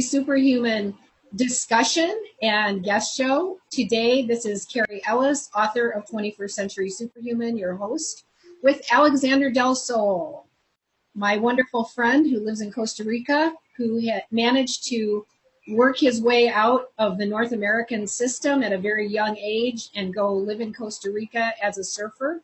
Superhuman discussion and guest show. Today, this is Cary Ellis, author of 21st Century Superhuman, your host, with Alexander Rasol, my wonderful friend who lives in Costa Rica, who had managed to work his way out of the North American system at a very young age and go live in Costa Rica as a surfer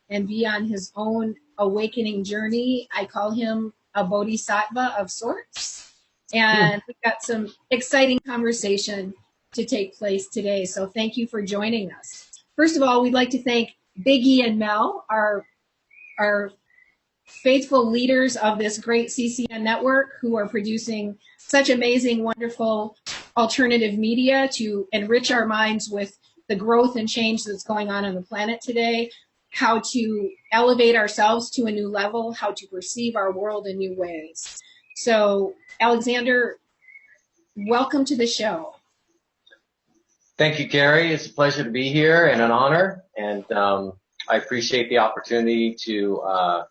and be on his own awakening journey. I call him a Bodhisattva of sorts. And we've got some exciting conversation to take place today. So thank you for joining us. First of all, we'd like to thank Biggie and Mel, our faithful leaders of this great CCN network who are producing such amazing, wonderful alternative media to enrich our minds with the growth and change that's going on the planet today, how to elevate ourselves to a new level, how to perceive our world in new ways. So, Alexander, welcome to the show. Thank you, Cary. It's a pleasure to be here and an honor. And I appreciate the opportunity to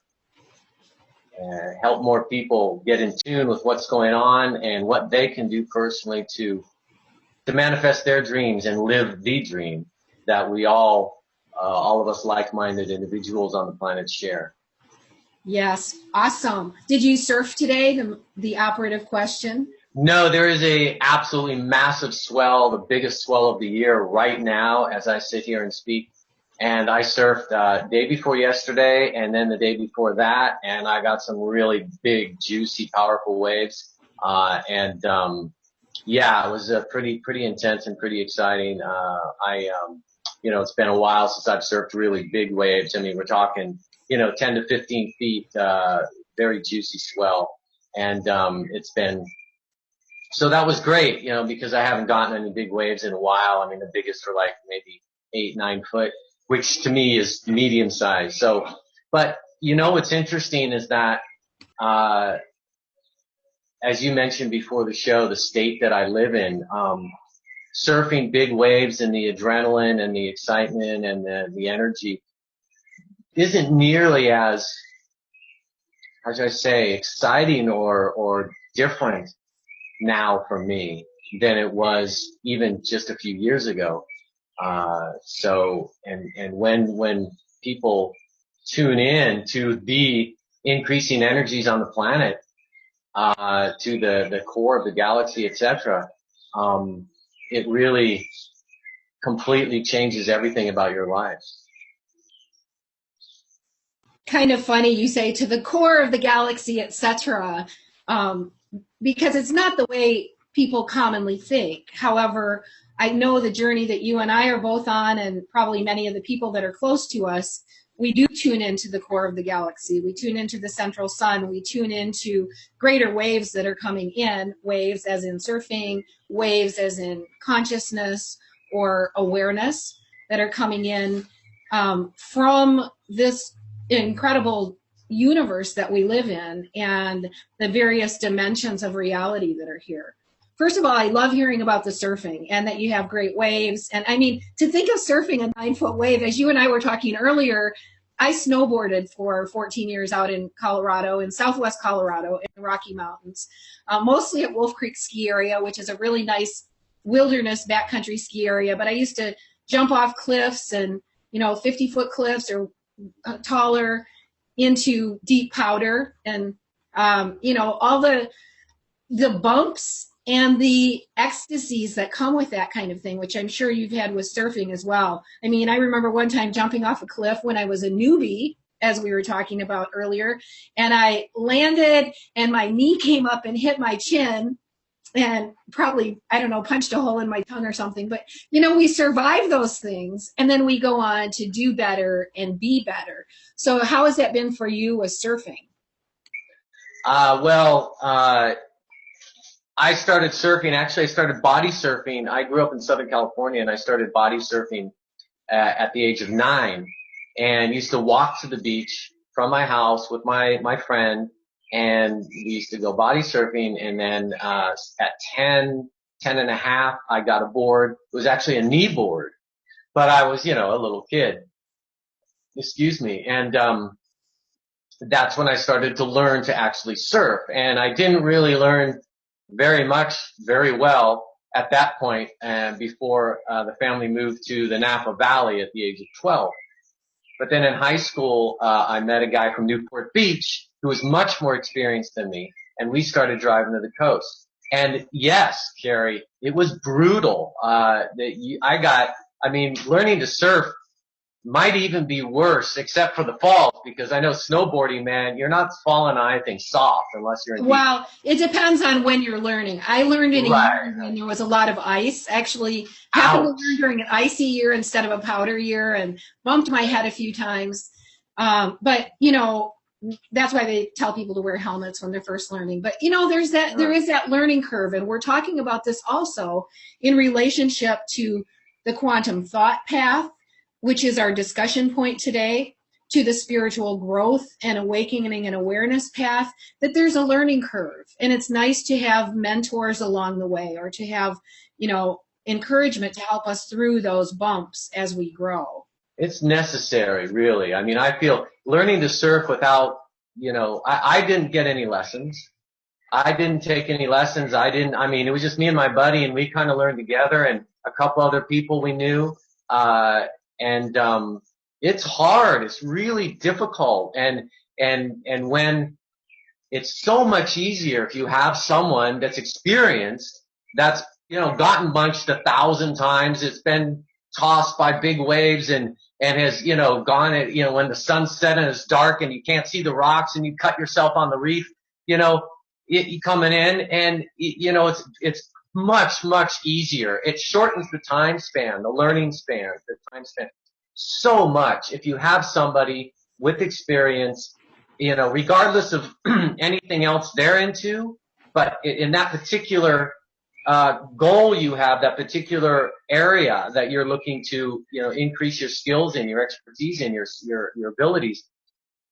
help more people get in tune with what's going on and what they can do personally to manifest their dreams and live the dream that we all of us like-minded individuals on the planet share. Yes, awesome. Did you surf today, the operative question? No, there is a absolutely massive swell, the biggest swell of the year right now as I sit here and speak. And I surfed day before yesterday and then the day before that, and I got some really big, juicy, powerful waves. Yeah, it was pretty intense and pretty exciting. It's been a while since I've surfed really big waves. I mean, we're talking 10 to 15 feet, very juicy swell. And, so that was great, because I haven't gotten any big waves in a while. I mean, the biggest are like maybe 8-9 foot, which to me is medium size. So, but what's interesting is that, as you mentioned before the show, the state that I live in, surfing big waves and the adrenaline and the excitement and the energy isn't nearly as should I say, exciting or different now for me than it was even just a few years ago. When people tune in to the increasing energies on the planet, to the core of the galaxy, etc., it really completely changes everything about your lives. Kind of funny you say to the core of the galaxy, etc., because it's not the way people commonly think. However, I know the journey that you and I are both on, and probably many of the people that are close to us, we do tune into the core of the galaxy. We tune into the central sun. We tune into greater waves that are coming in, waves as in surfing, waves as in consciousness or awareness that are coming in from this incredible universe that we live in and the various dimensions of reality that are here. First of all, I love hearing about the surfing and that you have great waves. And I mean, to think of surfing a 9-foot wave, as you and I were talking earlier, I snowboarded for 14 years out in Colorado, in Southwest Colorado, in the Rocky Mountains, mostly at Wolf Creek Ski Area, which is a really nice wilderness backcountry ski area. But I used to jump off cliffs and, 50-foot cliffs or taller into deep powder and, all the bumps and the ecstasies that come with that kind of thing, which I'm sure you've had with surfing as well. I mean, I remember one time jumping off a cliff when I was a newbie, as we were talking about earlier, and I landed and my knee came up and hit my chin and probably, punched a hole in my tongue or something. But, we survive those things and then we go on to do better and be better. So how has that been for you with surfing? I started surfing. Actually, I started body surfing. I grew up in Southern California, and I started body surfing at the age of 9, and used to walk to the beach from my house with my friend, and we used to go body surfing. And then at 10 and a half, I got a board. It was actually a knee board, but I was, a little kid. Excuse me. And that's when I started to learn to actually surf. And I didn't really learn very much, very well at that point, and before the family moved to the Napa Valley at the age of 12. But then in high school, I met a guy from Newport Beach who was much more experienced than me, and we started driving to the coast. And yes, Cary, it was brutal. Learning to surf might even be worse, except for the falls, because I know snowboarding, man, you're not falling on anything soft unless you're in Well, it depends on when you're learning. I learned in a Right. year when there was a lot of ice. Actually, happened to learn during an icy year instead of a powder year, and bumped my head a few times. But you know, that's why they tell people to wear helmets when they're first learning. But you know, there is that learning curve, and we're talking about this also in relationship to the quantum thought path, which is our discussion point today, to the spiritual growth and awakening and awareness path, that there's a learning curve. And it's nice to have mentors along the way, or to have, you know, encouragement to help us through those bumps as we grow. It's necessary, really. I mean, I feel learning to surf without, you know, I didn't get any lessons. I didn't take any lessons. It was just me and my buddy, and we kind of learned together, and a couple other people we knew. It's hard. It's really difficult. And when it's so much easier if you have someone that's experienced, that's, you know, gotten bunched 1,000 times. It's been tossed by big waves and has, you know, gone at, you know, when the sun's set and it's dark and you can't see the rocks and you cut yourself on the reef, you know, you coming in, and, you know, it's much, much easier. It shortens the time span, the learning span, the time span so much if you have somebody with experience, you know, regardless of anything else they're into, but in that particular goal you have, that particular area that you're looking to, you know, increase your skills in, your expertise in, your abilities,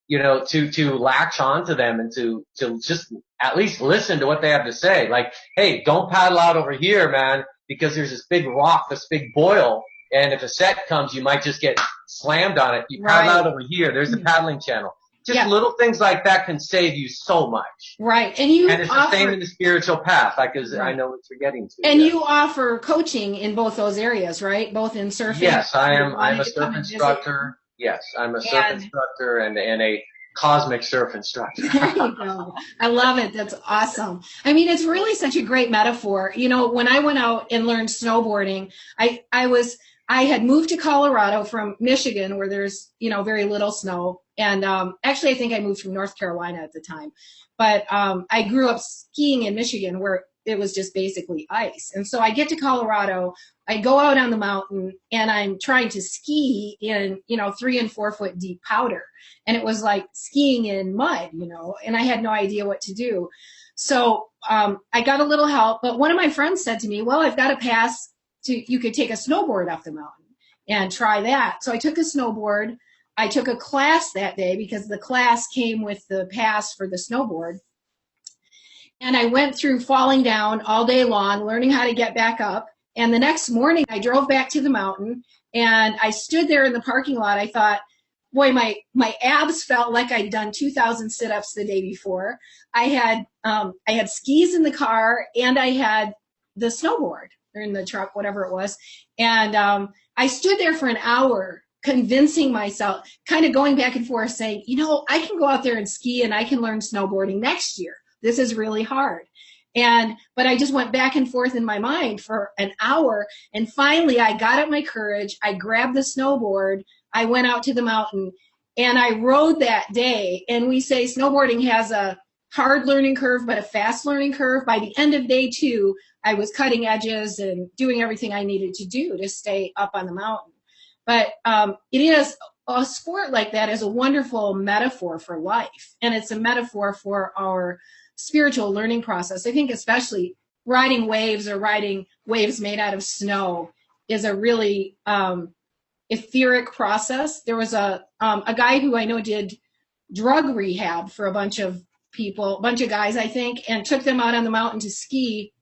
you know, to latch onto them and to just at least listen to what they have to say. Like, hey, don't paddle out over here, man, because there's this big rock, this big boil, and if a set comes, you might just get slammed on it. You paddle out over here. There's a paddling channel. Just little things like that can save you so much. Right. And it's the same in the spiritual path, because I know what you're getting to. And you offer coaching in both those areas, right? Both in surfing. Yes, I'm a surf instructor. Yes, I'm a surf instructor and a cosmic surf instructor. There you go. I love it. That's awesome. I mean, it's really such a great metaphor. You know, when I went out and learned snowboarding, I had moved to Colorado from Michigan, where there's, you know, very little snow. And actually, I think I moved from North Carolina at the time. But I grew up skiing in Michigan, where it was just basically ice. And so I get to Colorado, I go out on the mountain, and I'm trying to ski in, you know, 3 and 4 foot deep powder. And it was like skiing in mud, you know, and I had no idea what to do. So I got a little help. But one of my friends said to me, well, I've got a pass you could take a snowboard up the mountain and try that. So I took a snowboard. I took a class that day because the class came with the pass for the snowboard. And I went through falling down all day long, learning how to get back up. And the next morning I drove back to the mountain, and I stood there in the parking lot. I thought, boy, my abs felt like I'd done 2,000 sit-ups the day before. I had skis in the car, and I had the snowboard, or in the truck, whatever it was. And I stood there for an hour convincing myself, kind of going back and forth, saying, you know, I can go out there and ski, and I can learn snowboarding next year. This is really hard. But I just went back and forth in my mind for an hour. And finally I got up my courage. I grabbed the snowboard. I went out to the mountain, and I rode that day. And we say snowboarding has a hard learning curve, but a fast learning curve. By the end of day 2, I was cutting edges and doing everything I needed to do to stay up on the mountain. But it is a sport like that is a wonderful metaphor for life. And it's a metaphor for our spiritual learning process. I think especially riding waves, or riding waves made out of snow, is a really etheric process. There was a guy who I know did drug rehab for a bunch of guys, I think, and took them out on the mountain to ski.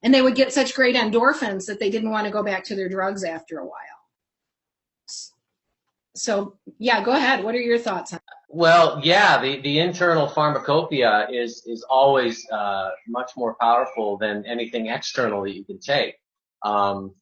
And they would get such great endorphins that they didn't want to go back to their drugs after a while. So, yeah, go ahead. What are your thoughts on that? Well, yeah, the internal pharmacopoeia is always much more powerful than anything external that you can take. Um,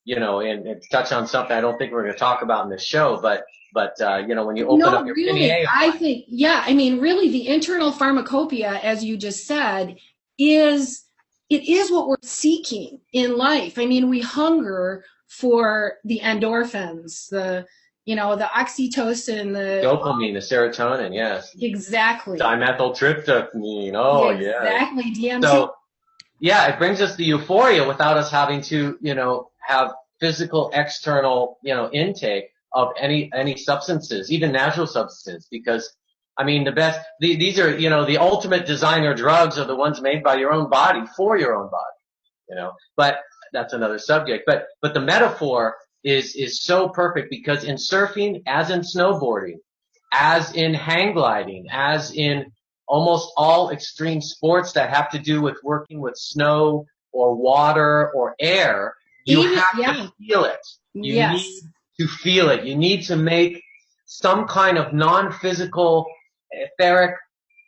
and to touch on something I don't think we're going to talk about in this show, but when you open up No, your really, pineal, I think, yeah, I mean, really, the internal pharmacopoeia, as you just said, is it is what we're seeking in life. I mean, we hunger for the endorphins, the oxytocin, the dopamine, the serotonin, yes, exactly, dimethyltryptamine, oh yes. exactly, DMT. So yeah, it brings us the euphoria without us having to, have physical external, intake of any substances, even natural substances, because I mean these are, the ultimate designer drugs are the ones made by your own body for your own body, but that's another subject. But the metaphor is so perfect because in surfing, as in snowboarding, as in hang gliding, as in almost all extreme sports that have to do with working with snow or water or air, you Even, have to yeah, feel it. You yes. need to feel it. You need to make some kind of non-physical etheric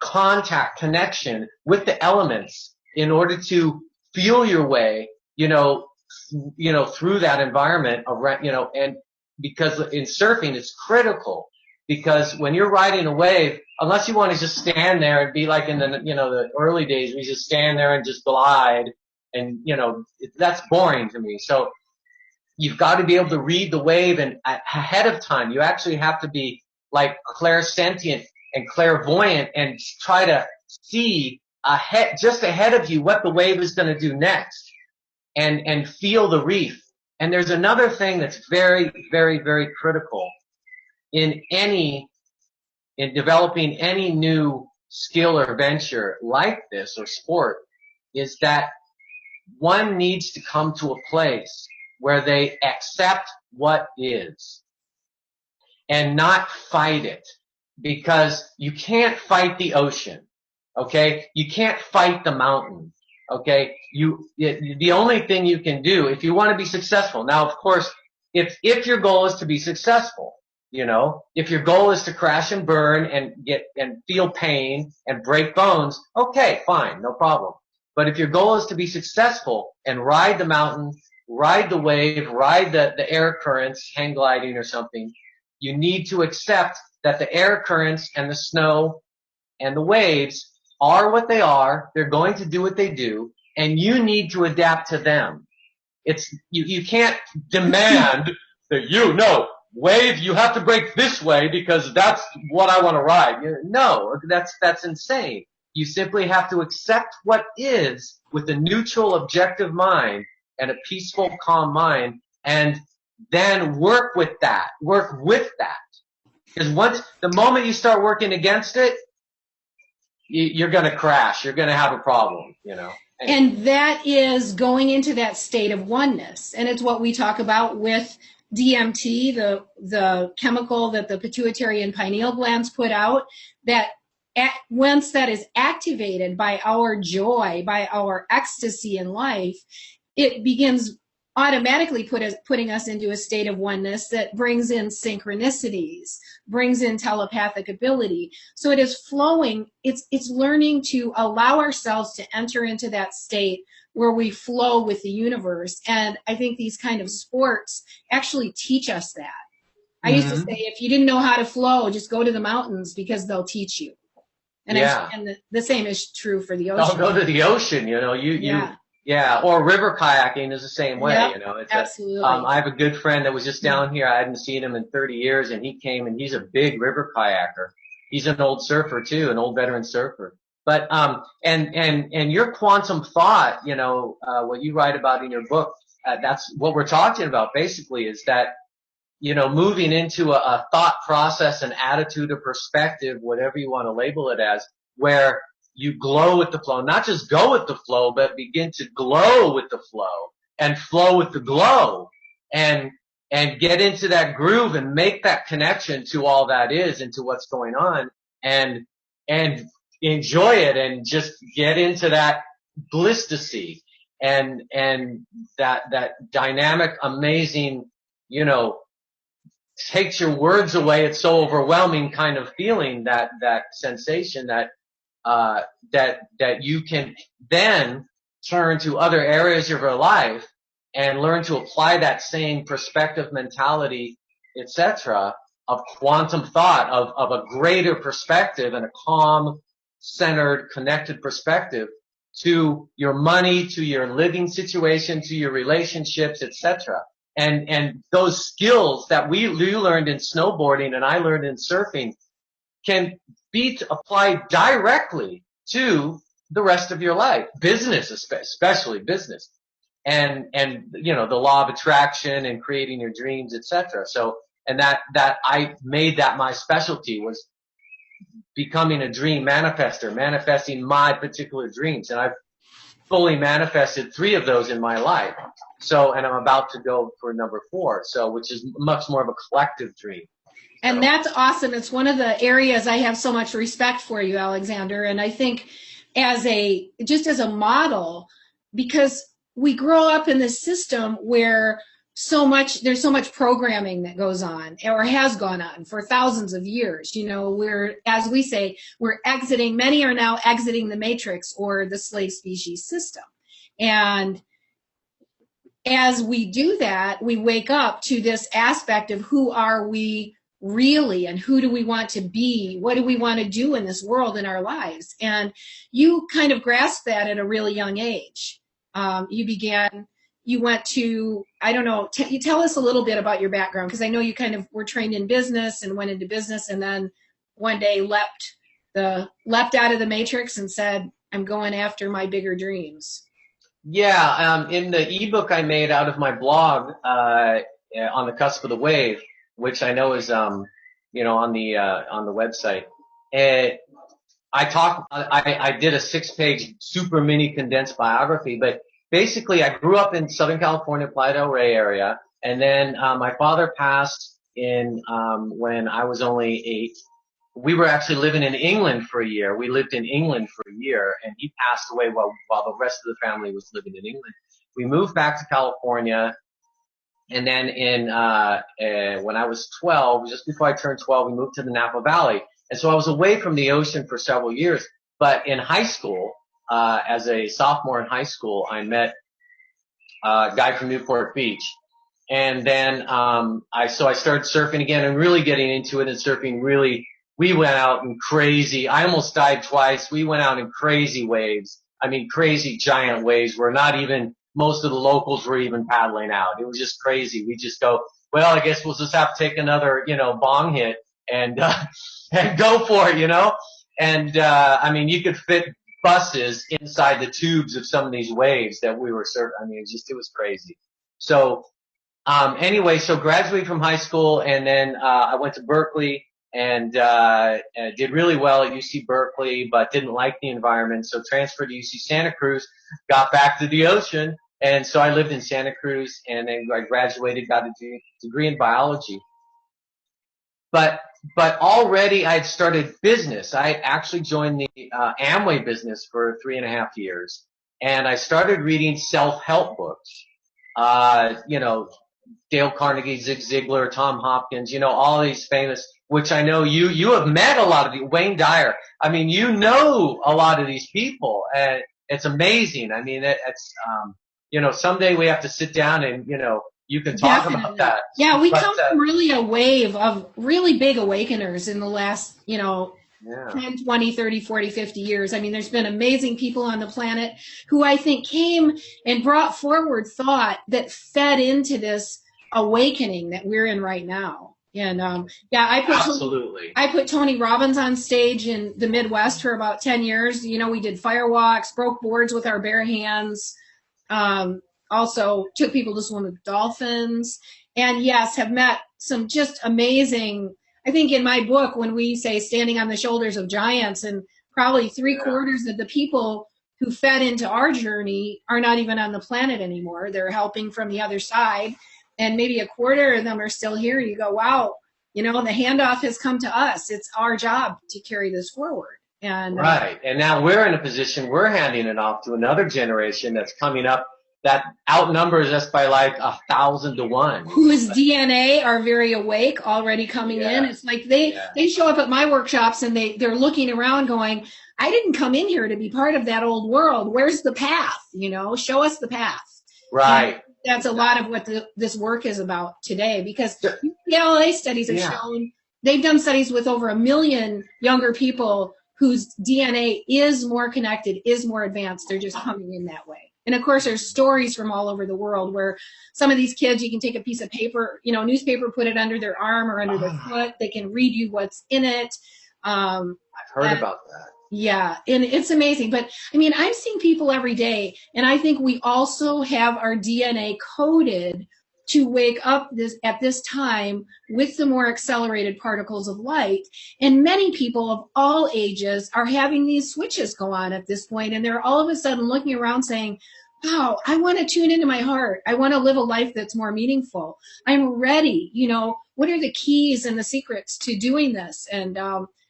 contact connection with the elements in order to feel your way, through that environment around, and because in surfing it's critical because when you're riding a wave, unless you want to just stand there and be like in the early days, we just stand there and just glide and, that's boring to me. So you've got to be able to read the wave and ahead of time. You actually have to be like clairsentient and clairvoyant and try to see just ahead of you what the wave is going to do next and feel the reef. And there's another thing that's very, very, very critical in developing any new skill or venture like this or sport is that one needs to come to a place where they accept what is and not fight it because you can't fight the ocean. Okay. You can't fight the mountain. Okay. The only thing you can do if you want to be successful. Now, of course, if your goal is to be successful, if your goal is to crash and burn and feel pain and break bones, okay, fine, no problem. But if your goal is to be successful and ride the mountain, ride the wave, ride the air currents, hang gliding or something, you need to accept that the air currents and the snow and the waves are what they are. They're going to do what they do, and you need to adapt to them. You can't demand that wave, you have to break this way because that's what I want to ride. No, that's insane. You simply have to accept what is with a neutral, objective mind and a peaceful, calm mind, and then work with that. Because the moment you start working against it, you're going to crash. You're going to have a problem, And that is going into that state of oneness. And it's what we talk about with DMT, the chemical that the pituitary and pineal glands put out, that once that is activated by our joy, by our ecstasy in life, it begins automatically putting us into a state of oneness that brings in synchronicities, brings in telepathic ability. So it is flowing. It's learning to allow ourselves to enter into that state where we flow with the universe. And I think these kind of sports actually teach us that. I used to say, if you didn't know how to flow, just go to the mountains because they'll teach you. And, and the same is true for the ocean. Don't go to the ocean, or river kayaking is the same way, Yep, absolutely. I have a good friend that was just down here. I hadn't seen him in 30 years, and he came, and he's a big river kayaker. He's an old surfer too, an old veteran surfer. But and your quantum thought, what you write about in your book, that's what we're talking about. Basically, is that moving into a thought process, an attitude, a perspective, whatever you want to label it as, where you glow with the flow, not just go with the flow, but begin to glow with the flow and flow with the glow and get into that groove and make that connection to all that is and to what's going on and enjoy it and just get into that blistasy and that dynamic, amazing, takes your words away. It's so overwhelming kind of feeling, that sensation that you can then turn to other areas of your life and learn to apply that same perspective, mentality, etc., of quantum thought, of a greater perspective and a calm, centered, connected perspective to your money, to your living situation, to your relationships, etc. And those skills that you learned in snowboarding and I learned in surfing can be applied directly to the rest of your life, business, especially business, and you know, the law of attraction and creating your dreams, etc. So, and that I made that my specialty, was becoming a dream manifester, manifesting my particular dreams, and I've fully manifested 3 of those in my life. So, and I'm about to go for number 4, so, which is much more of a collective dream. And that's awesome. It's one of the areas I have so much respect for you, Alexander. And I think just as a model, because we grow up in this system where there's so much programming that goes on or has gone on for thousands of years. You know, as we say, many are now exiting the matrix or the slave species system. And as we do that, we wake up to this aspect of who are we really, and who do we want to be? What do we want to do in this world, in our lives? And you kind of grasped that at a really young age. You went to, I don't know, you tell us a little bit about your background, because I know you kind of were trained in business and went into business, and then one day leapt out of the matrix and said, I'm going after my bigger dreams. Yeah, in the ebook I made out of my blog, On the Cusp of the Wave, which I know is, you know, on the website. I did a 6-page super mini condensed biography, but basically I grew up in Southern California, Playa del Rey area, and then, my father passed when I was only 8. We were actually living in England for a year. We lived in England for a year, and he passed away while the rest of the family was living in England. We moved back to California. And then when I was 12, just before I turned 12, we moved to the Napa Valley. And so I was away from the ocean for several years. But in high school, as a sophomore in high school, I met a guy from Newport Beach. And then I started surfing again and really getting into it, and surfing really, we went out in crazy, I almost died twice. We went out in crazy waves. I mean, crazy giant waves where not even most of the locals were even paddling out. It was just crazy. We just go, well, I guess we'll just have to take another, you know, bong hit and go for it, you know? And, I mean, you could fit buses inside the tubes of some of these waves that we were surfing. I mean, it was crazy. So, anyway, so graduated from high school, and then, I went to Berkeley and did really well at UC Berkeley, but didn't like the environment, so transferred to UC Santa Cruz, got back to the ocean, and so I lived in Santa Cruz, and then I graduated, got a degree in biology. But already I had started business. I actually joined the Amway business for 3.5 years, and I started reading self-help books. You know, Dale Carnegie, Zig Ziglar, Tom Hopkins, you know, all these famous, which I know you have met a lot of Wayne Dyer. I mean, you know a lot of these people, and it's amazing. I mean, it's, you know, someday we have to sit down and, you know, you can talk about that. Yeah, we come from really a wave of really big awakeners in the last, you know, 10, 20, 30, 40, 50 years. I mean, there's been amazing people on the planet who I think came and brought forward thought that fed into this awakening that we're in right now. And I put Tony Robbins on stage in the Midwest for about 10 years. You know, we did firewalks, broke boards with our bare hands. Also took people to swim with dolphins, and yes, have met some just amazing, I think in my book, when we say standing on the shoulders of giants, and probably 3/4 of the people who fed into our journey are not even on the planet anymore. They're helping from the other side, and maybe 1/4 of them are still here. You go, wow, you know, the handoff has come to us. It's our job to carry this forward. And right. And now we're in a position, we're handing it off to another generation that's coming up that outnumbers us by like 1,000 to 1. Whose DNA are very awake, already coming in. It's like they show up at my workshops and they're looking around going, I didn't come in here to be part of that old world. Where's the path? Show us the path. Right. And that's a lot of what this work is about today, because UCLA studies have shown, they've done studies with over 1 million younger people whose DNA is more connected, is more advanced. They're just coming in that way. And of course, there's stories from all over the world where some of these kids, you can take a piece of paper, newspaper, put it under their arm or under their foot. They can read you what's in it. I've heard about that. Yeah, and it's amazing. But I mean, I'm seeing people every day, and I think we also have our DNA coded to wake up at this time with the more accelerated particles of light. And many people of all ages are having these switches go on at this point, and they're all of a sudden looking around saying, wow, I want to tune into my heart. I want to live a life that's more meaningful. I'm ready. What are the keys and the secrets to doing this? And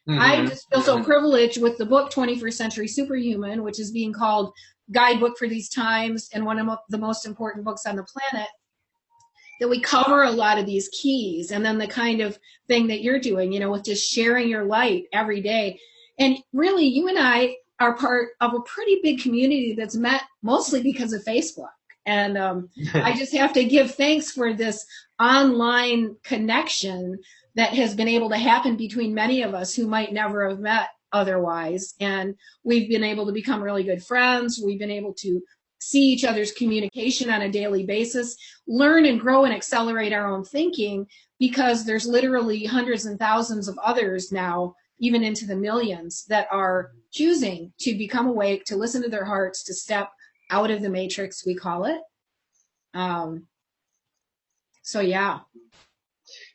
I just feel so privileged with the book 21st Century Superhuman, which is being called Guidebook for These Times and one of the most important books on the planet, that we cover a lot of these keys. And then the kind of thing that you're doing, with just sharing your light every day. And really, you and I are part of a pretty big community that's met mostly because of Facebook. And I just have to give thanks for this online connection that has been able to happen between many of us who might never have met otherwise. And we've been able to become really good friends. We've been able to see each other's communication on a daily basis, learn and grow and accelerate our own thinking, because there's literally hundreds and thousands of others now, even into the millions, that are choosing to become awake, to listen to their hearts, to step out of the matrix, we call it.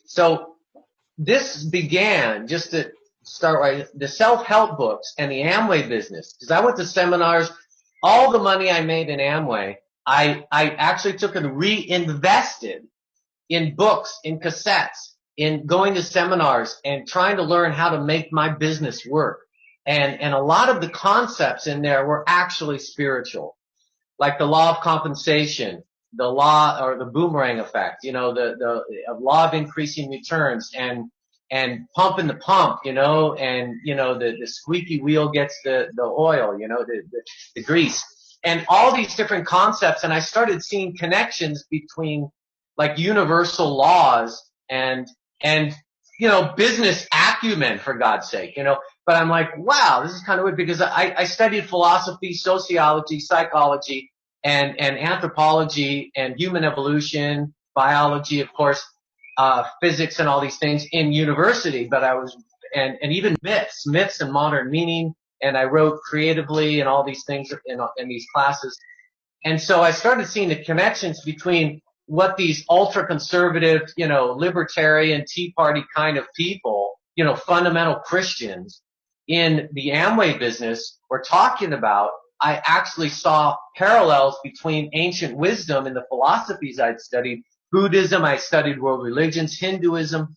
So this began, just to start right, the self-help books and the Amway business, because I went to seminars. All the money I made in Amway, I actually took and reinvested in books, in cassettes, in going to seminars and trying to learn how to make my business work. And a lot of the concepts in there were actually spiritual, like the law of compensation, the law or the boomerang effect, the law of increasing returns, and pumping the pump, and, the squeaky wheel gets the oil, the grease, and all these different concepts. And I started seeing connections between like universal laws and, business acumen, for God's sake, but I'm like, wow, this is kind of weird, because I studied philosophy, sociology, psychology, and anthropology and human evolution, biology, of course, physics and all these things in university, but I was, and even myths and modern meaning, and I wrote creatively and all these things in these classes. And so I started seeing the connections between what these ultra-conservative, libertarian, Tea Party kind of people, fundamental Christians in the Amway business were talking about. I actually saw parallels between ancient wisdom and the philosophies I'd studied. Buddhism, I studied world religions, Hinduism,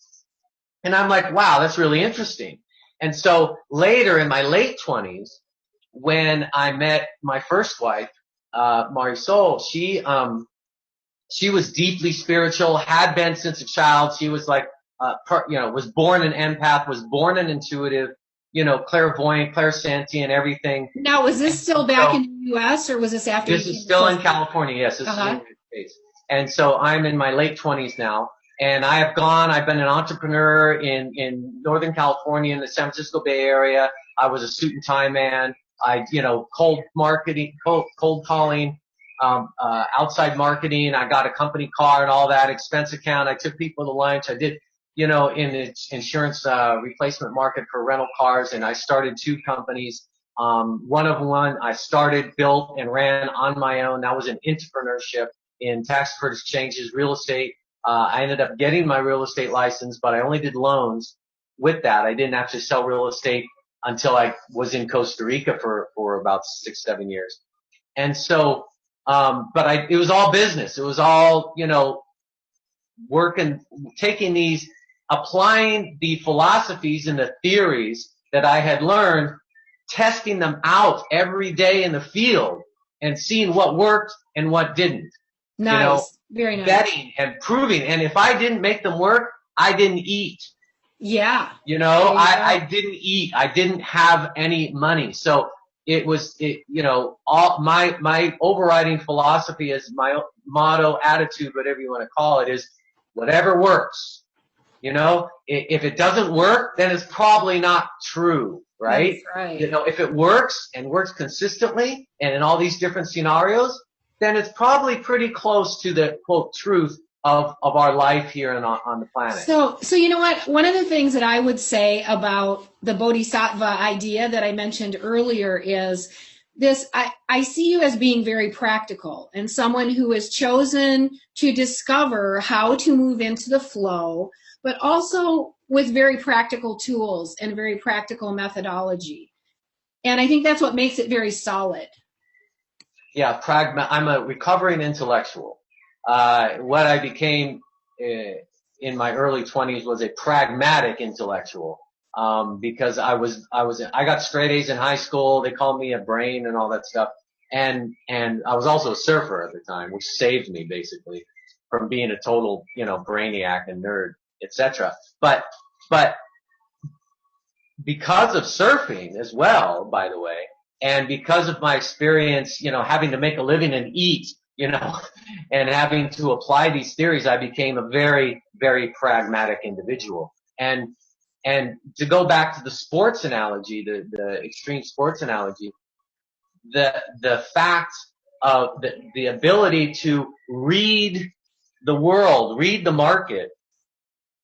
and I'm like, wow, that's really interesting. And so later in my late 20s, when I met my first wife, Marisol, she was deeply spiritual, had been since a child. She was like, was born an empath, was born an intuitive, clairvoyant, clairsentient, everything. Now, was this still back in the U.S. or was this after? This is still in California, yes. This is in the United States. And so I'm in my late 20s now, and I've been an entrepreneur in Northern California, in the San Francisco Bay Area. I was a suit and tie man. Cold calling, outside marketing. I got a company car and all that, expense account. I took people to lunch. I did, in the insurance, replacement market for rental cars, and I started 2 companies. One I started, built, and ran on my own. That was an entrepreneurship in tax-deferred exchanges, real estate. I ended up getting my real estate license, but I only did loans with that. I didn't actually sell real estate until I was in Costa Rica for about 6-7 years. And so, it was all business. It was all, working, applying the philosophies and the theories that I had learned, testing them out every day in the field and seeing what worked and what didn't. Nice. You know, very nice. betting and proving. And if I didn't make them work, I didn't eat. Yeah. You know, I didn't eat. I didn't have any money. So you know, all my overriding philosophy is my motto, attitude, whatever you want to call it, is whatever works. You know, if it doesn't work, then it's probably not true, right? That's right. You know, if it works and works consistently and in all these different scenarios, then it's probably pretty close to the quote truth of our life here and on the planet. So you know what? One of the things that I would say about the Bodhisattva idea that I mentioned earlier is this: I see you as being very practical and someone who has chosen to discover how to move into the flow, but also with very practical tools and very practical methodology. And I think that's what makes it very solid. Yeah, I'm a recovering intellectual. What I became in my early 20s was a pragmatic intellectual, because I got straight A's in high school. They called me a brain and all that stuff. And I was also a surfer at the time, which saved me basically from being a total, you know, brainiac and nerd, etc. But because of surfing as well, by the way, and because of my experience, you know, having to make a living and eat, you know, and having to apply these theories, I became a very, very pragmatic individual. And to go back to the sports analogy, the extreme sports analogy, the fact of the ability to read the world, read the market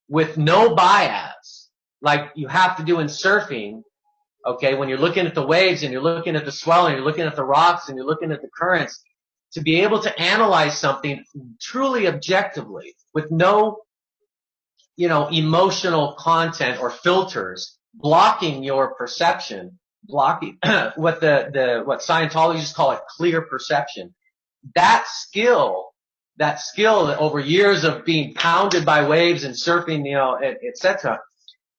with no bias, like you have to do in surfing. Okay, when you're looking at the waves and you're looking at the swell and you're looking at the rocks and you're looking at the currents, to be able to analyze something truly objectively with no, you know, emotional content or filters blocking your perception, blocking what Scientologists call it clear perception. That skill over years of being pounded by waves and surfing, you know, etc.,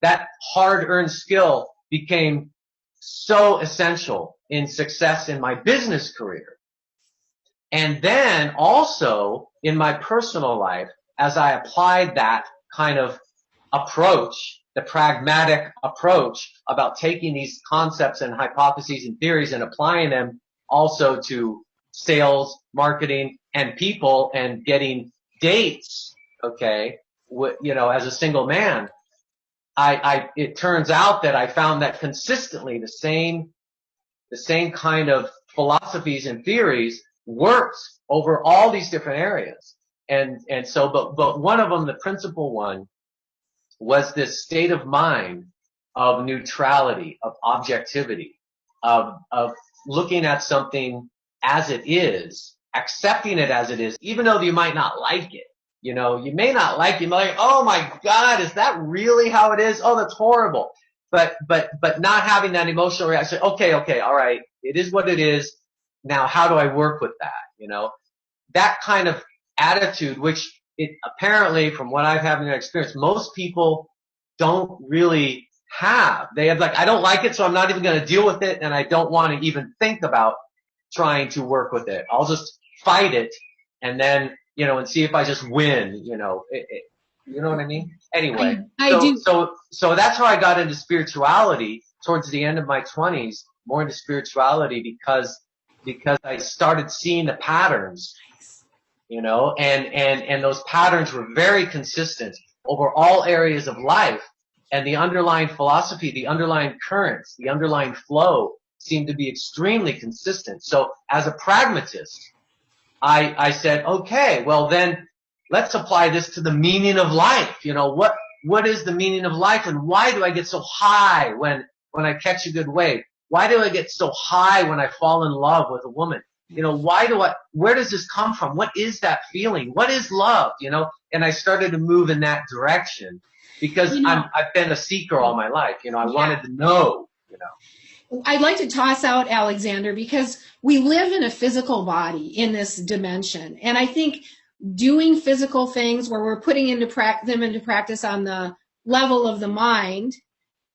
that hard-earned skill became so essential in success in my business career. And then also in my personal life, as I applied that kind of approach, the pragmatic approach about taking these concepts and hypotheses and theories and applying them also to sales, marketing, and people, and getting dates, okay, you know, as a single man, it turns out that I found that consistently the same kind of philosophies and theories works over all these different areas. And so, but one of them, the principal one, was this state of mind of neutrality, of objectivity, of looking at something as it is, accepting it as it is, even though you might not like it. You know, you may not like it. You might like, oh my God, is that really how it is? Oh, that's horrible. But not having that emotional reaction. Okay, all right. It is what it is. Now, how do I work with that? You know, that kind of attitude, which it apparently, from what I've had in experience, most people don't really have. They have like, I don't like it, so I'm not even going to deal with it, and I don't want to even think about trying to work with it. I'll just fight it, and then, you know, and see if I just win, you know. You know what I mean? Anyway, I do. So that's how I got into spirituality towards the end of my 20s, more into spirituality because I started seeing the patterns, you know, and those patterns were very consistent over all areas of life, and the underlying philosophy, the underlying currents, the underlying flow seemed to be extremely consistent. So as a pragmatist, I said, okay, well then let's apply this to the meaning of life. You know, what is the meaning of life, and why do I get so high when I catch a good wave? Why do I get so high when I fall in love with a woman? You know, where does this come from? What is that feeling? What is love? You know, and I started to move in that direction because I've been a seeker all my life. You know, I wanted to know, you know. I'd like to toss out Alexander, because we live in a physical body in this dimension. And I think doing physical things where we're putting them into practice on the level of the mind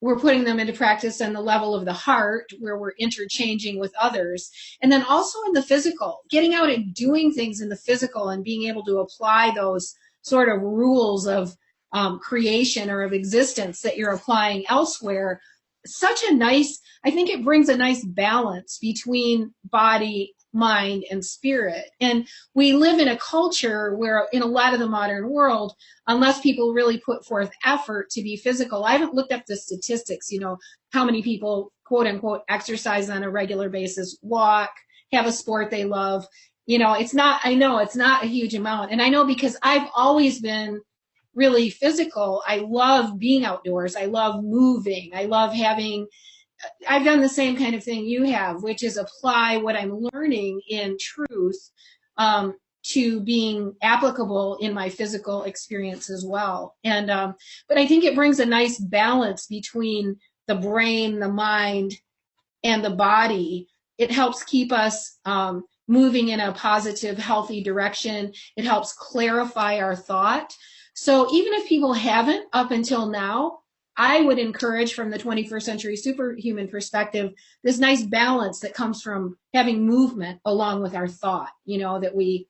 we're putting them into practice on the level of the heart, where we're interchanging with others. And then also in the physical, getting out and doing things in the physical and being able to apply those sort of rules of creation or of existence that you're applying elsewhere. Such a nice, I think it brings a nice balance between body, mind, and spirit. And we live in a culture where, in a lot of the modern world, unless people really put forth effort to be physical, I haven't looked up the statistics, how many people, quote unquote, exercise on a regular basis, walk, have a sport they love. I know it's not a huge amount. And I know because I've always been really physical. I love being outdoors. I love moving. I love I've done the same kind of thing you have, which is apply what I'm learning in truth to being applicable in my physical experience as well. And but I think it brings a nice balance between the brain, the mind, and the body. It helps keep us moving in a positive, healthy direction. It helps clarify our thought. So even if people haven't up until now, I would encourage, from the 21st century superhuman perspective, this nice balance that comes from having movement along with our thought, that we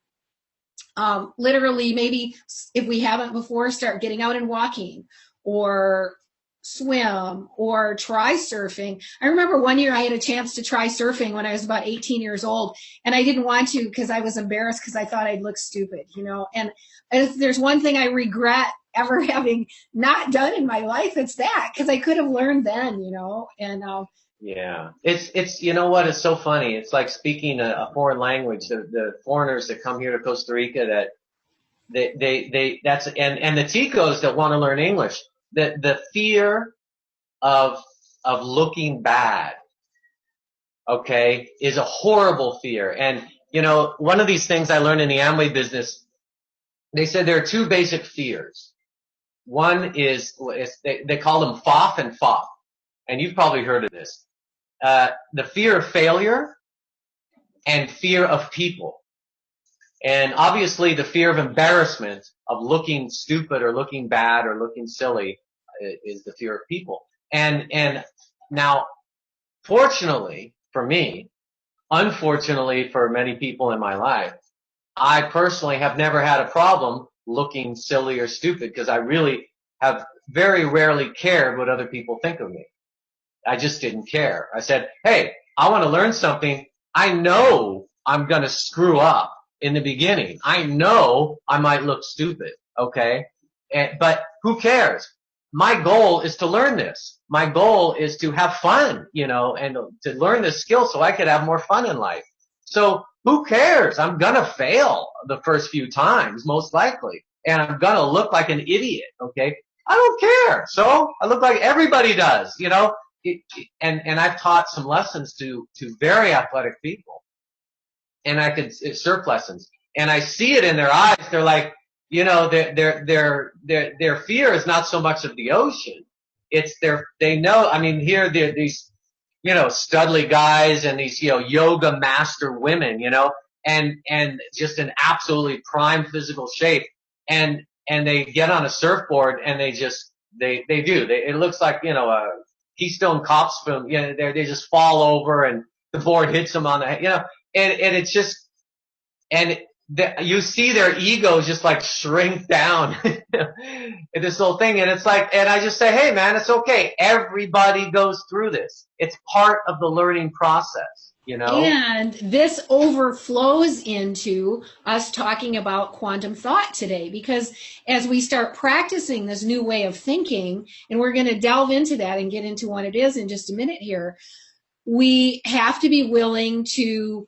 literally, maybe if we haven't before, start getting out and walking, or swim, or try surfing. I remember one year I had a chance to try surfing when I was about 18 years old, and I didn't want to because I was embarrassed because I thought I'd look stupid, and if there's one thing I regret ever having not done in my life, it's that, because I could have learned then, and yeah, it's you know what, it's so funny. It's like speaking a foreign language. The foreigners that come here to Costa Rica, that that's and the Ticos that want to learn English, the fear of looking bad, okay, is a horrible fear. And one of these things I learned in the Amway business, they said there are two basic fears. One is they call them FOF and FOP, and you've probably heard of this. The fear of failure and fear of people. And obviously the fear of embarrassment, of looking stupid or looking bad or looking silly, is the fear of people. And now, fortunately for me, unfortunately for many people in my life, I personally have never had a problem looking silly or stupid, because I really have very rarely cared what other people think of me. I just didn't care. I said, hey, I want to learn something. I know I'm going to screw up in the beginning. I know I might look stupid, okay? But who cares? My goal is to learn this. My goal is to have fun, and to learn this skill so I could have more fun in life. So who cares? I'm going to fail the first few times, most likely. And I'm going to look like an idiot, okay? I don't care. So I look like everybody does, and I've taught some lessons to very athletic people. And I could surf lessons. And I see it in their eyes. They're like, their fear is not so much of the ocean. It's they know, here these, studly guys and these, yoga master women, and just in absolutely prime physical shape. And they get on a surfboard and they it looks like, a Keystone Cop spoon, they just fall over and the board hits them on the head, and it's just, you see their egos just like shrink down in this whole thing. And it's like, and I just say, hey man, it's okay. Everybody goes through this. It's part of the learning process, And this overflows into us talking about quantum thought today, because as we start practicing this new way of thinking, and we're going to delve into that and get into what it is in just a minute here, we have to be willing to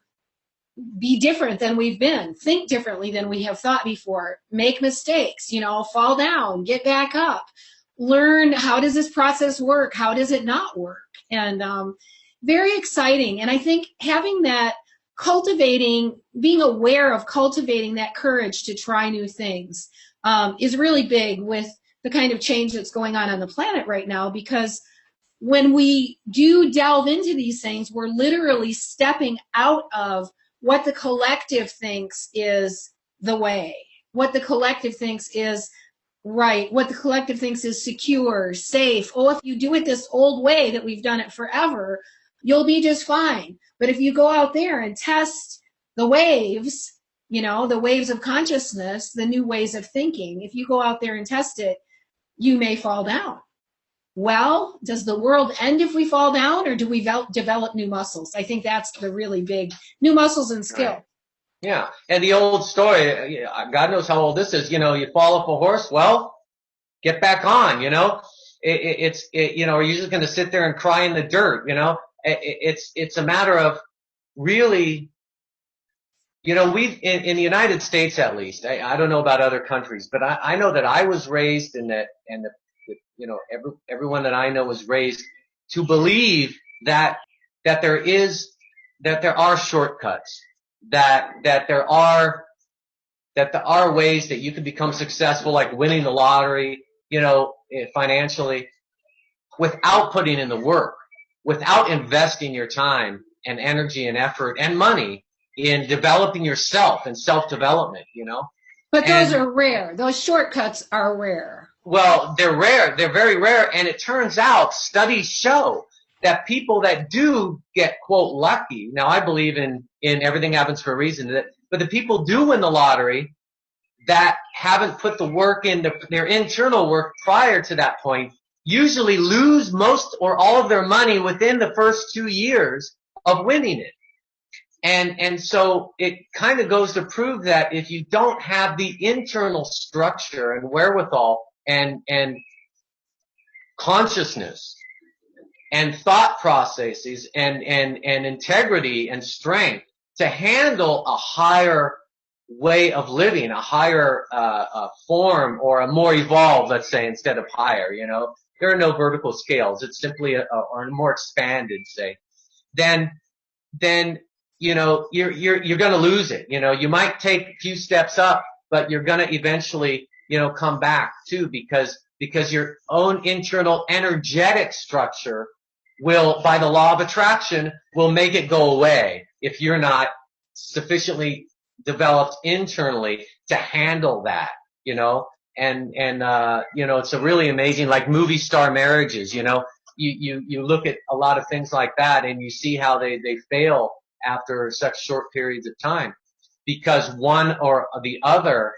be different than we've been, think differently than we have thought before, make mistakes, fall down, get back up, learn how does this process work, how does it not work, and very exciting. And I think having that, being aware of cultivating that courage to try new things is really big with the kind of change that's going on the planet right now, because when we do delve into these things, we're literally stepping out of what the collective thinks is the way, what the collective thinks is Right. What the collective thinks is secure, safe. Oh, if you do it this old way that we've done it forever, you'll be just fine. But if you go out there and test the waves, the waves of consciousness, the new ways of thinking, if you go out there and test it, you may fall down. Well, does the world end if we fall down, or do we develop new muscles? I think that's the really big new muscles and skill. Right. Yeah. And the old story, God knows how old this is, you fall off a horse, well, get back on, are you just going to sit there and cry in the dirt, It's a matter of really, we've, in the United States at least, I don't know about other countries, but I know that I was raised everyone that I know was raised to believe that there are shortcuts, that there are ways that you can become successful, like winning the lottery, financially, without putting in the work, without investing your time and energy and effort and money in developing yourself and self-development, But those are rare. Those shortcuts are rare. Well, they're rare. They're very rare. And it turns out studies show that people that do get, quote, lucky. Now, I believe in everything happens for a reason. But the people do win the lottery that haven't put the work in their internal work prior to that point usually lose most or all of their money within the first 2 years of winning it. And so it kind of goes to prove that if you don't have the internal structure and wherewithal and consciousness and thought processes and integrity and strength to handle a higher way of living, a higher form, or a more evolved, let's say, instead of higher, there are no vertical scales. It's simply or more expanded, say, then you're going to lose it. You might take a few steps up, but you're going to eventually, come back too, because your own internal energetic structure will, by the law of attraction, will make it go away if you're not sufficiently developed internally to handle that, and it's a really amazing, like movie star marriages, you look at a lot of things like that and you see how they fail after such short periods of time, because one or the other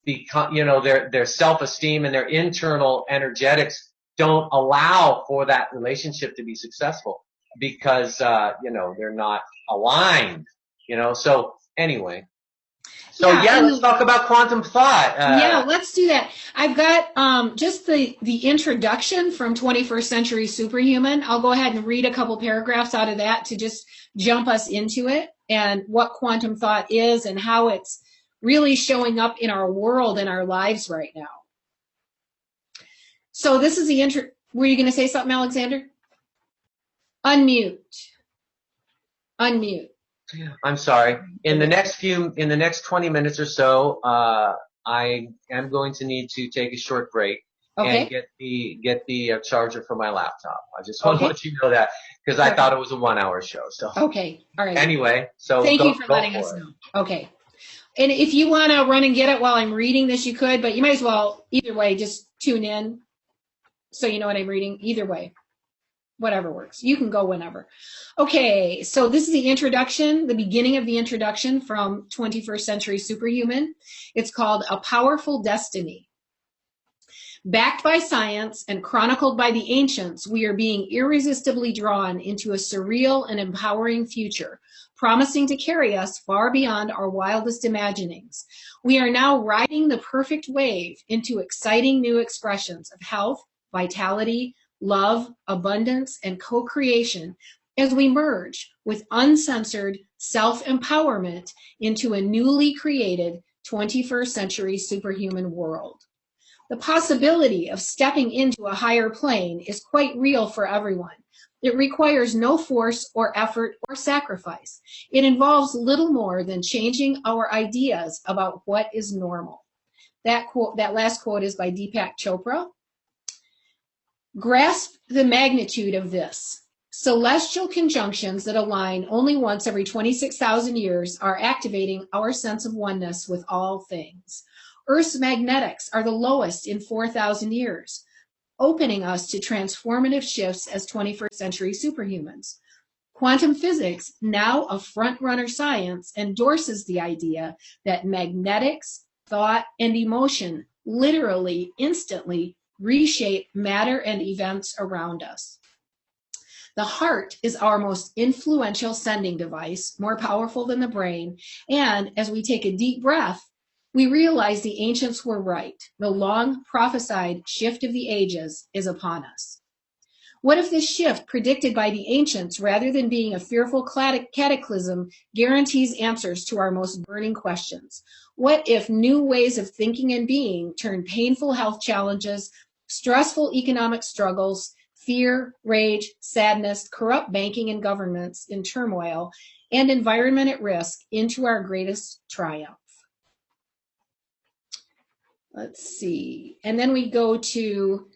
become, their self-esteem and their internal energetics don't allow for that relationship to be successful because, they're not aligned, so anyway. So let's talk about quantum thought. Let's do that. I've got just the introduction from 21st Century Superhuman. I'll go ahead and read a couple paragraphs out of that to just jump us into it and what quantum thought is and how it's really showing up in our world and our lives right now. So this is the intro. Were you going to say something, Alexander? Unmute. I'm sorry. In the next 20 minutes or so, I am going to need to take a short break and get the charger for my laptop. I just want to let you know that because I thought it was a 1 hour show. So okay, all right. Anyway, so thank you for letting us know. Okay, and if you want to run and get it while I'm reading this, you could, but you might as well either way just tune in so you know what I'm reading. Either way. Whatever works. You can go whenever. Okay, so this is the introduction, the beginning of the introduction from 21st Century Superhuman. It's called A Powerful Destiny. Backed by science and chronicled by the ancients, we are being irresistibly drawn into a surreal and empowering future, promising to carry us far beyond our wildest imaginings. We are now riding the perfect wave into exciting new expressions of health, vitality, love, abundance, and co-creation as we merge with uncensored self-empowerment into a newly created 21st century superhuman world. The possibility of stepping into a higher plane is quite real for everyone. It requires no force or effort or sacrifice. It involves little more than changing our ideas about what is normal. That last quote is by Deepak Chopra. Grasp the magnitude of this. Celestial conjunctions that align only once every 26,000 years are activating our sense of oneness with all things. Earth's magnetics are the lowest in 4,000 years, opening us to transformative shifts as 21st century superhumans. Quantum physics, now a front-runner science, endorses the idea that magnetics, thought, and emotion literally, instantly reshape matter and events around us. The heart is our most influential sending device, more powerful than the brain, and as we take a deep breath, we realize the ancients were right. The long prophesied shift of the ages is upon us. What if this shift predicted by the ancients, rather than being a fearful cataclysm, guarantees answers to our most burning questions? What if new ways of thinking and being turn painful health challenges, stressful economic struggles, fear, rage, sadness, corrupt banking and governments in turmoil, and environment at risk into our greatest triumph? Let's see. And then we go to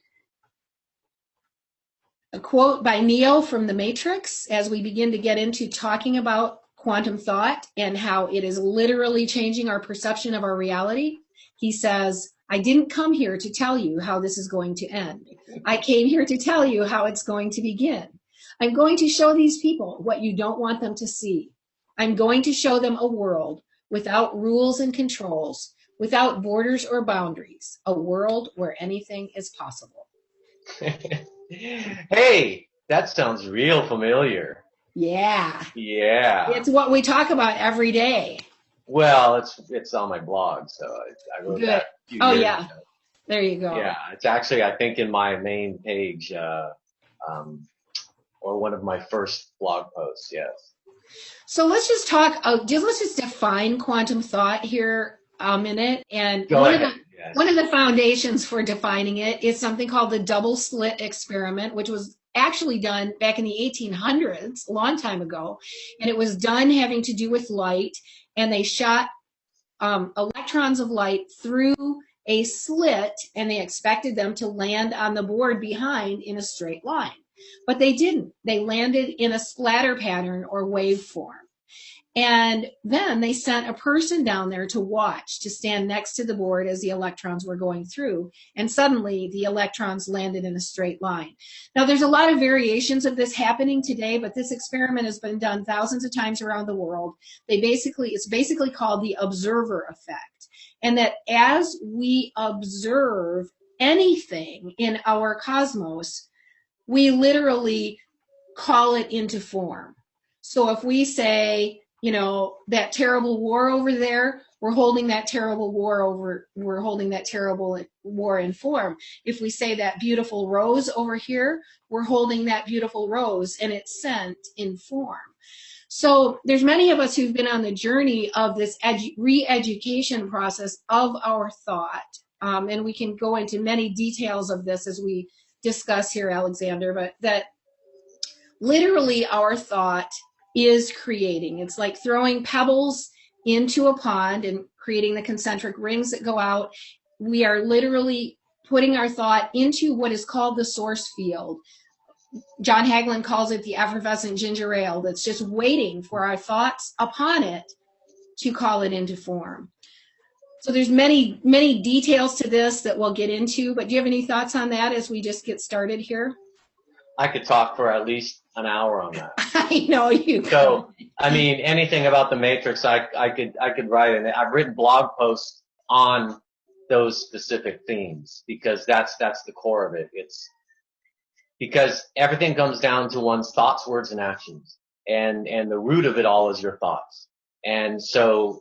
a quote by Neo from The Matrix as we begin to get into talking about quantum thought and how it is literally changing our perception of our reality. He says, I didn't come here to tell you how this is going to end. I came here to tell you how it's going to begin. I'm going to show these people what you don't want them to see. I'm going to show them a world without rules and controls, without borders or boundaries, a world where anything is possible. Hey, that sounds real familiar. Yeah. Yeah. It's what we talk about every day. Well, it's on my blog, so I wrote Good. that a few Oh, years yeah. ago. There you go. Yeah, it's actually, I think, in my main page, or one of my first blog posts, yes. So let's just talk, let's just define quantum thought here a minute. And Go ahead. Yes. One of the foundations for defining it is something called the double slit experiment, which was actually done back in the 1800s, a long time ago. And it was done having to do with light. And they shot electrons of light through a slit, and they expected them to land on the board behind in a straight line. But they didn't. They landed in a splatter pattern or waveform. And then they sent a person down there to watch, to stand next to the board as the electrons were going through. And suddenly the electrons landed in a straight line. Now there's a lot of variations of this happening today, but this experiment has been done thousands of times around the world. It's basically called the observer effect. And that as we observe anything in our cosmos, we literally call it into form. So if we say, that terrible war over there, we're holding that terrible war in form. If we say that beautiful rose over here, we're holding that beautiful rose, and it's sent in form. So there's many of us who've been on the journey of this re-education process of our thought. And we can go into many details of this as we discuss here, Alexander, but that literally our thought is creating. It's like throwing pebbles into a pond and creating the concentric rings that go out. We are literally putting our thought into what is called the source field. John Hagelin calls it the effervescent ginger ale that's just waiting for our thoughts upon it to call it into form. So there's many, many details to this that we'll get into, but do you have any thoughts on that as we just get started here? I could talk for at least an hour on that. I know you could. So, I mean, anything about the Matrix, I could write in it. I've written blog posts on those specific themes because that's the core of it. It's because everything comes down to one's thoughts, words, and actions, and the root of it all is your thoughts. And so,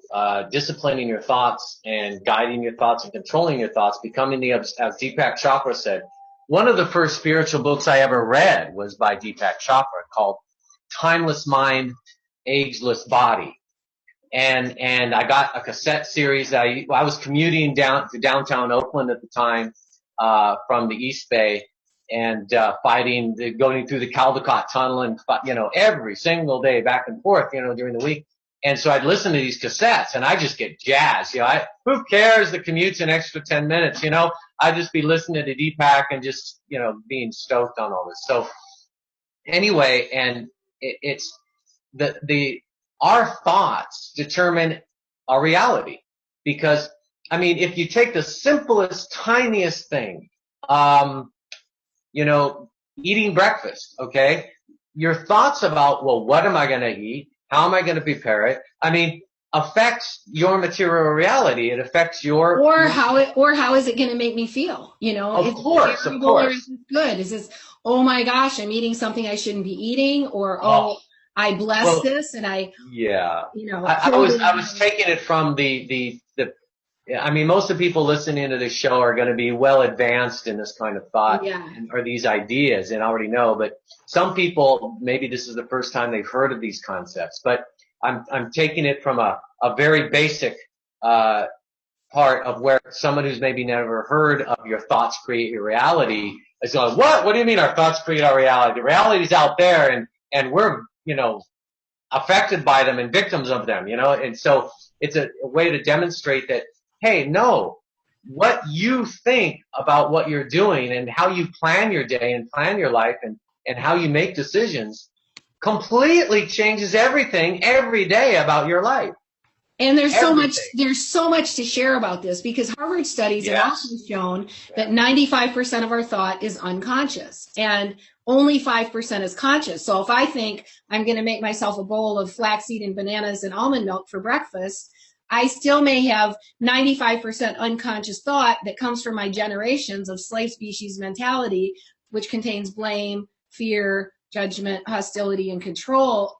disciplining your thoughts and guiding your thoughts and controlling your thoughts, becoming as Deepak Chopra said. One of the first spiritual books I ever read was by Deepak Chopra called Timeless Mind, Ageless Body. And I got a cassette series. I was commuting down to downtown Oakland at the time, from the East Bay and, going through the Caldecott Tunnel and, every single day back and forth, during the week. And so I'd listen to these cassettes and I just get jazzed. Who cares? The commute's an extra 10 minutes, I'd just be listening to Deepak and just, being stoked on all this. So anyway, and it's our thoughts determine our reality because I mean, if you take the simplest, tiniest thing, you know, eating breakfast, okay? Your thoughts about, well, what am I going to eat? How am I going to prepare it? I mean, affects your material reality. It affects your how is it going to make me feel? You know, of is course, it of terrible or course. is it good? Is this, oh my gosh, I'm eating something I shouldn't be eating, or Oh, I bless well, this and I, yeah. you know, I hold was it I in was my, taking it from the I mean, most of the people listening to this show are going to be well advanced in this kind of thought yeah. or these ideas and already know, but some people, maybe this is the first time they've heard of these concepts, but I'm taking it from a very basic, part of where someone who's maybe never heard of your thoughts create your reality is going, what? What do you mean our thoughts create our reality? The reality's out there and we're, you know, affected by them and victims of them, you know, and so it's a way to demonstrate that, hey, no, what you think about what you're doing and how you plan your day and plan your life and how you make decisions completely changes everything every day about your life. And there's Everything. so much to share about this, because Harvard studies have also Yes. shown that 95% of our thought is unconscious and only 5% is conscious. So if I think I'm going to make myself a bowl of flaxseed and bananas and almond milk for breakfast, I still may have 95% unconscious thought that comes from my generations of slave species mentality, which contains blame, fear, judgment, hostility, and control,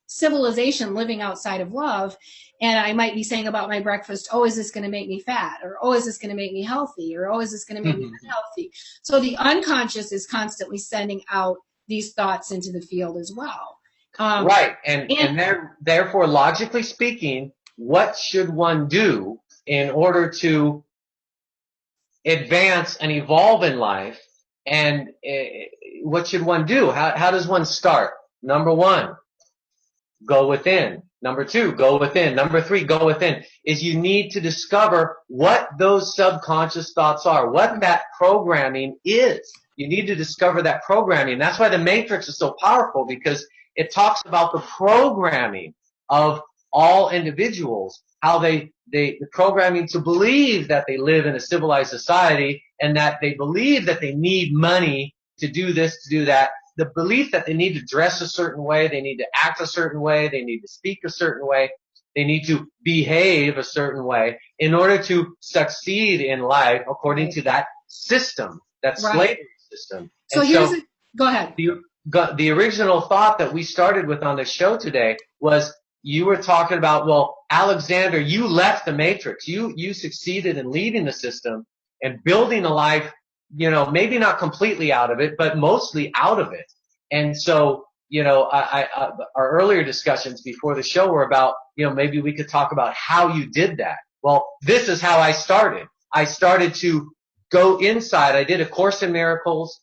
civilization living outside of love. And I might be saying about my breakfast, oh, is this going to make me fat? Or, oh, is this going to make me healthy? Or, oh, is this going to make me unhealthy? So the unconscious is constantly sending out these thoughts into the field as well. Right. And therefore, logically speaking, what should one do in order to advance and evolve in life? And what should one do? How does one start? Number one, go within. Number two, go within. Number three, go within. Is you need to discover what those subconscious thoughts are, what that programming is. You need to discover that programming. That's why the Matrix is so powerful, because it talks about the programming of all individuals, how the programming to believe that they live in a civilized society and that they believe that they need money to do this, to do that. The belief that they need to dress a certain way, they need to act a certain way, they need to speak a certain way, they need to behave a certain way in order to succeed in life according to that system, that slavery system. So go ahead. The original thought that we started with on the show today was you were talking about, well, Alexander, you left the Matrix. You succeeded in leaving the system and building a life, you know, maybe not completely out of it, but mostly out of it. And so, you know, our earlier discussions before the show were about, you know, maybe we could talk about how you did that. Well, this is how I started. I started to go inside. I did A Course in Miracles,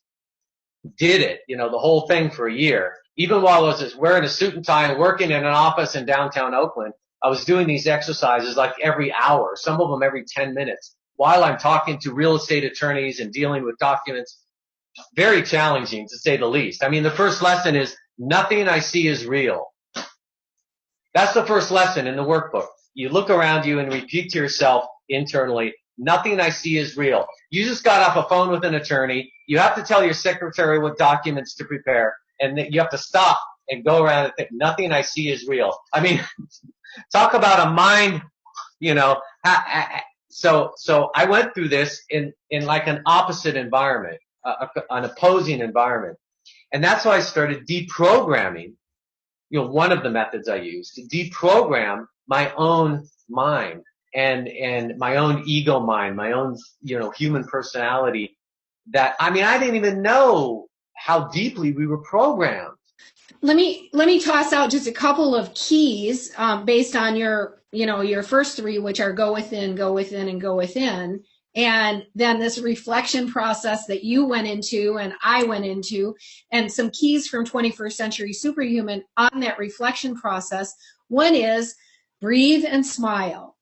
did it, you know, the whole thing for a year. Even while I was just wearing a suit and tie and working in an office in downtown Oakland, I was doing these exercises like every hour, some of them every 10 minutes. While I'm talking to real estate attorneys and dealing with documents, very challenging to say the least. I mean, the first lesson is nothing I see is real. That's the first lesson in the workbook. You look around you and repeat to yourself internally, nothing I see is real. You just got off a phone with an attorney. You have to tell your secretary what documents to prepare, and you have to stop and go around and think, nothing I see is real. I mean, talk about a mind, you know, so I went through this in like an opposite environment, an opposing environment. And that's why I started deprogramming, you know, one of the methods I used to deprogram my own mind and my own ego mind, my own, you know, human personality that, I mean, I didn't even know how deeply we were programmed. Let me toss out just a couple of keys based on your, you know, your first three, which are go within, go within, and go within. And then this reflection process that you went into and I went into, and some keys from 21st Century Superhuman on that reflection process. One is breathe and smile,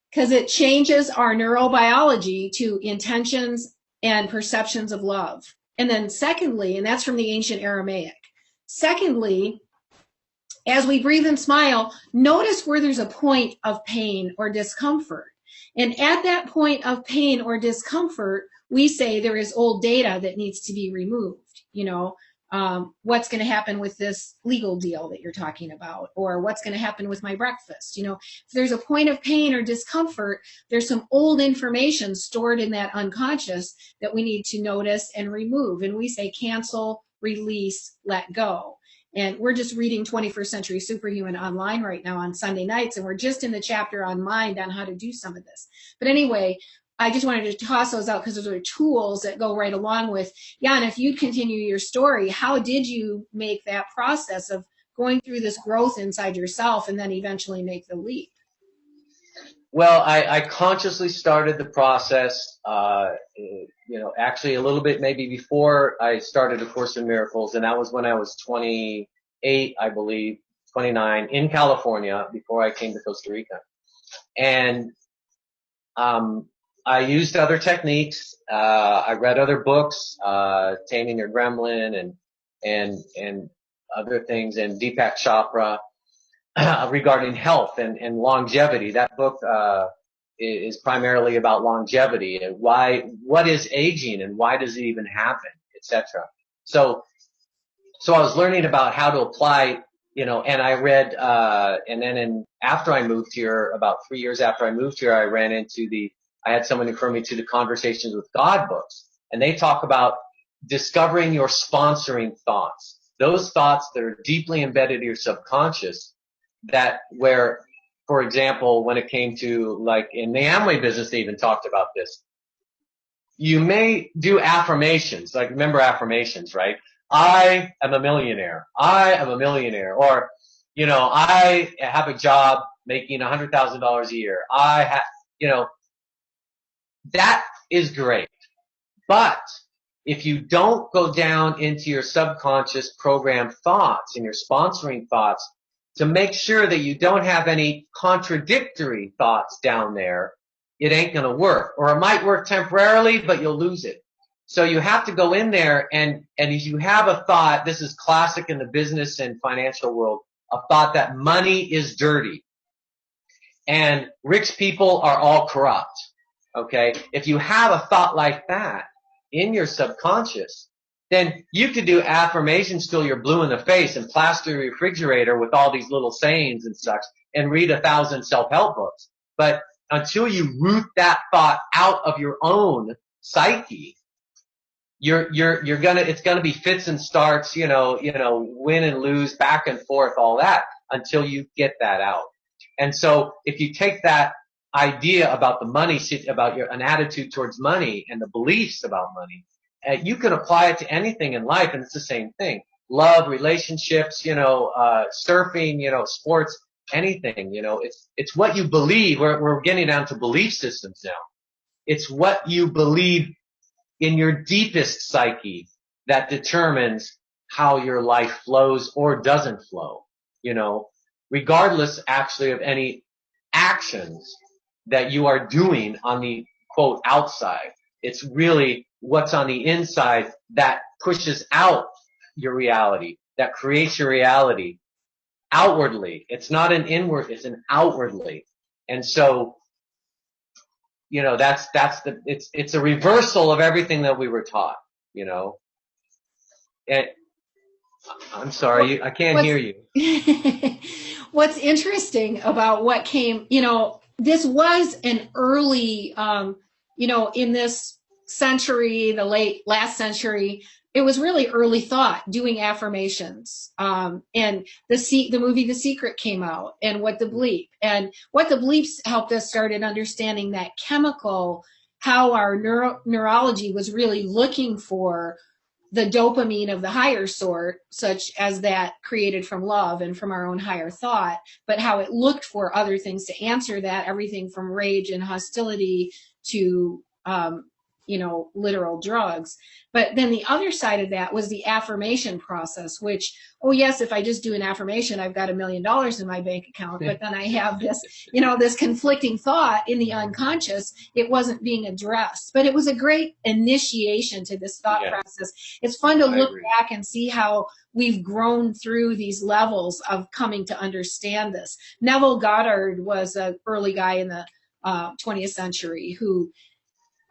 because it changes our neurobiology to intentions and perceptions of love. And then secondly, and that's from the ancient Aramaic, secondly, as we breathe and smile, notice where there's a point of pain or discomfort. And at that point of pain or discomfort, we say there is old data that needs to be removed. What's going to happen with this legal deal that you're talking about, or what's going to happen with my breakfast. If there's a point of pain or discomfort, there's some old information stored in that unconscious that we need to notice and remove. And we say cancel, release, let go. And we're just reading 21st Century Superhuman online right now on Sunday nights, and we're just in the chapter on mind on how to do some of this. But anyway, I just wanted to toss those out because those are tools that go right along with, and if you'd continue your story, how did you make that process of going through this growth inside yourself and then eventually make the leap? Well, I consciously started the process, actually a little bit maybe before I started A Course in Miracles, and that was when I was 28, I believe, 29, in California before I came to Costa Rica. And I used other techniques. I read other books, Taming Your Gremlin and other things, and Deepak Chopra regarding health and longevity. That book is primarily about longevity and what is aging and why does it even happen, etc. So I was learning about how to apply, and I read, and then after I moved here, about 3 years after I moved here, I had someone refer me to the Conversations with God books, and they talk about discovering your sponsoring thoughts, those thoughts that are deeply embedded in your subconscious, where, for example, when it came to, like in the Amway business, they even talked about this. You may do affirmations, like remember affirmations, right? I am a millionaire. I am a millionaire. Or, I have a job making $100,000 a year. That is great. But if you don't go down into your subconscious program thoughts and your sponsoring thoughts to make sure that you don't have any contradictory thoughts down there, it ain't going to work. Or it might work temporarily, but you'll lose it. So you have to go in there and if you have a thought, this is classic in the business and financial world, a thought that money is dirty and rich people are all corrupt. Okay? If you have a thought like that in your subconscious, then you could do affirmations till you're blue in the face and plaster your refrigerator with all these little sayings and such and read 1,000 self-help books. But until you root that thought out of your own psyche, it's gonna be fits and starts, win and lose, back and forth, all that, until you get that out. And so if you take that idea about the money, about an attitude towards money and the beliefs about money, you can apply it to anything in life, and it's the same thing. Love, relationships, surfing, sports, anything, it's what you believe. We're getting down to belief systems now. It's what you believe in your deepest psyche that determines how your life flows or doesn't flow, regardless actually of any actions that you are doing on the quote outside. It's really what's on the inside that pushes out your reality, that creates your reality outwardly. It's not an inward, it's an outwardly. And so, it's a reversal of everything that we were taught, And I'm sorry, I can't hear you. What's interesting about what came, this was an early, in this century, the late last century, it was really early thought, doing affirmations. And the movie The Secret came out, and What the Bleep. And What the Bleeps helped us start in understanding that chemical, how our neurology was really looking for the dopamine of the higher sort, such as that created from love and from our own higher thought, but how it looked for other things to answer that, everything from rage and hostility to, literal drugs. But then the other side of that was the affirmation process, which, oh yes, if I just do an affirmation, I've got $1 million in my bank account. But then I have this, this conflicting thought in the unconscious. It wasn't being addressed, but it was a great initiation to this thought process. It's fun to look back and see how we've grown through these levels of coming to understand this. Neville Goddard was an early guy in the 20th century, who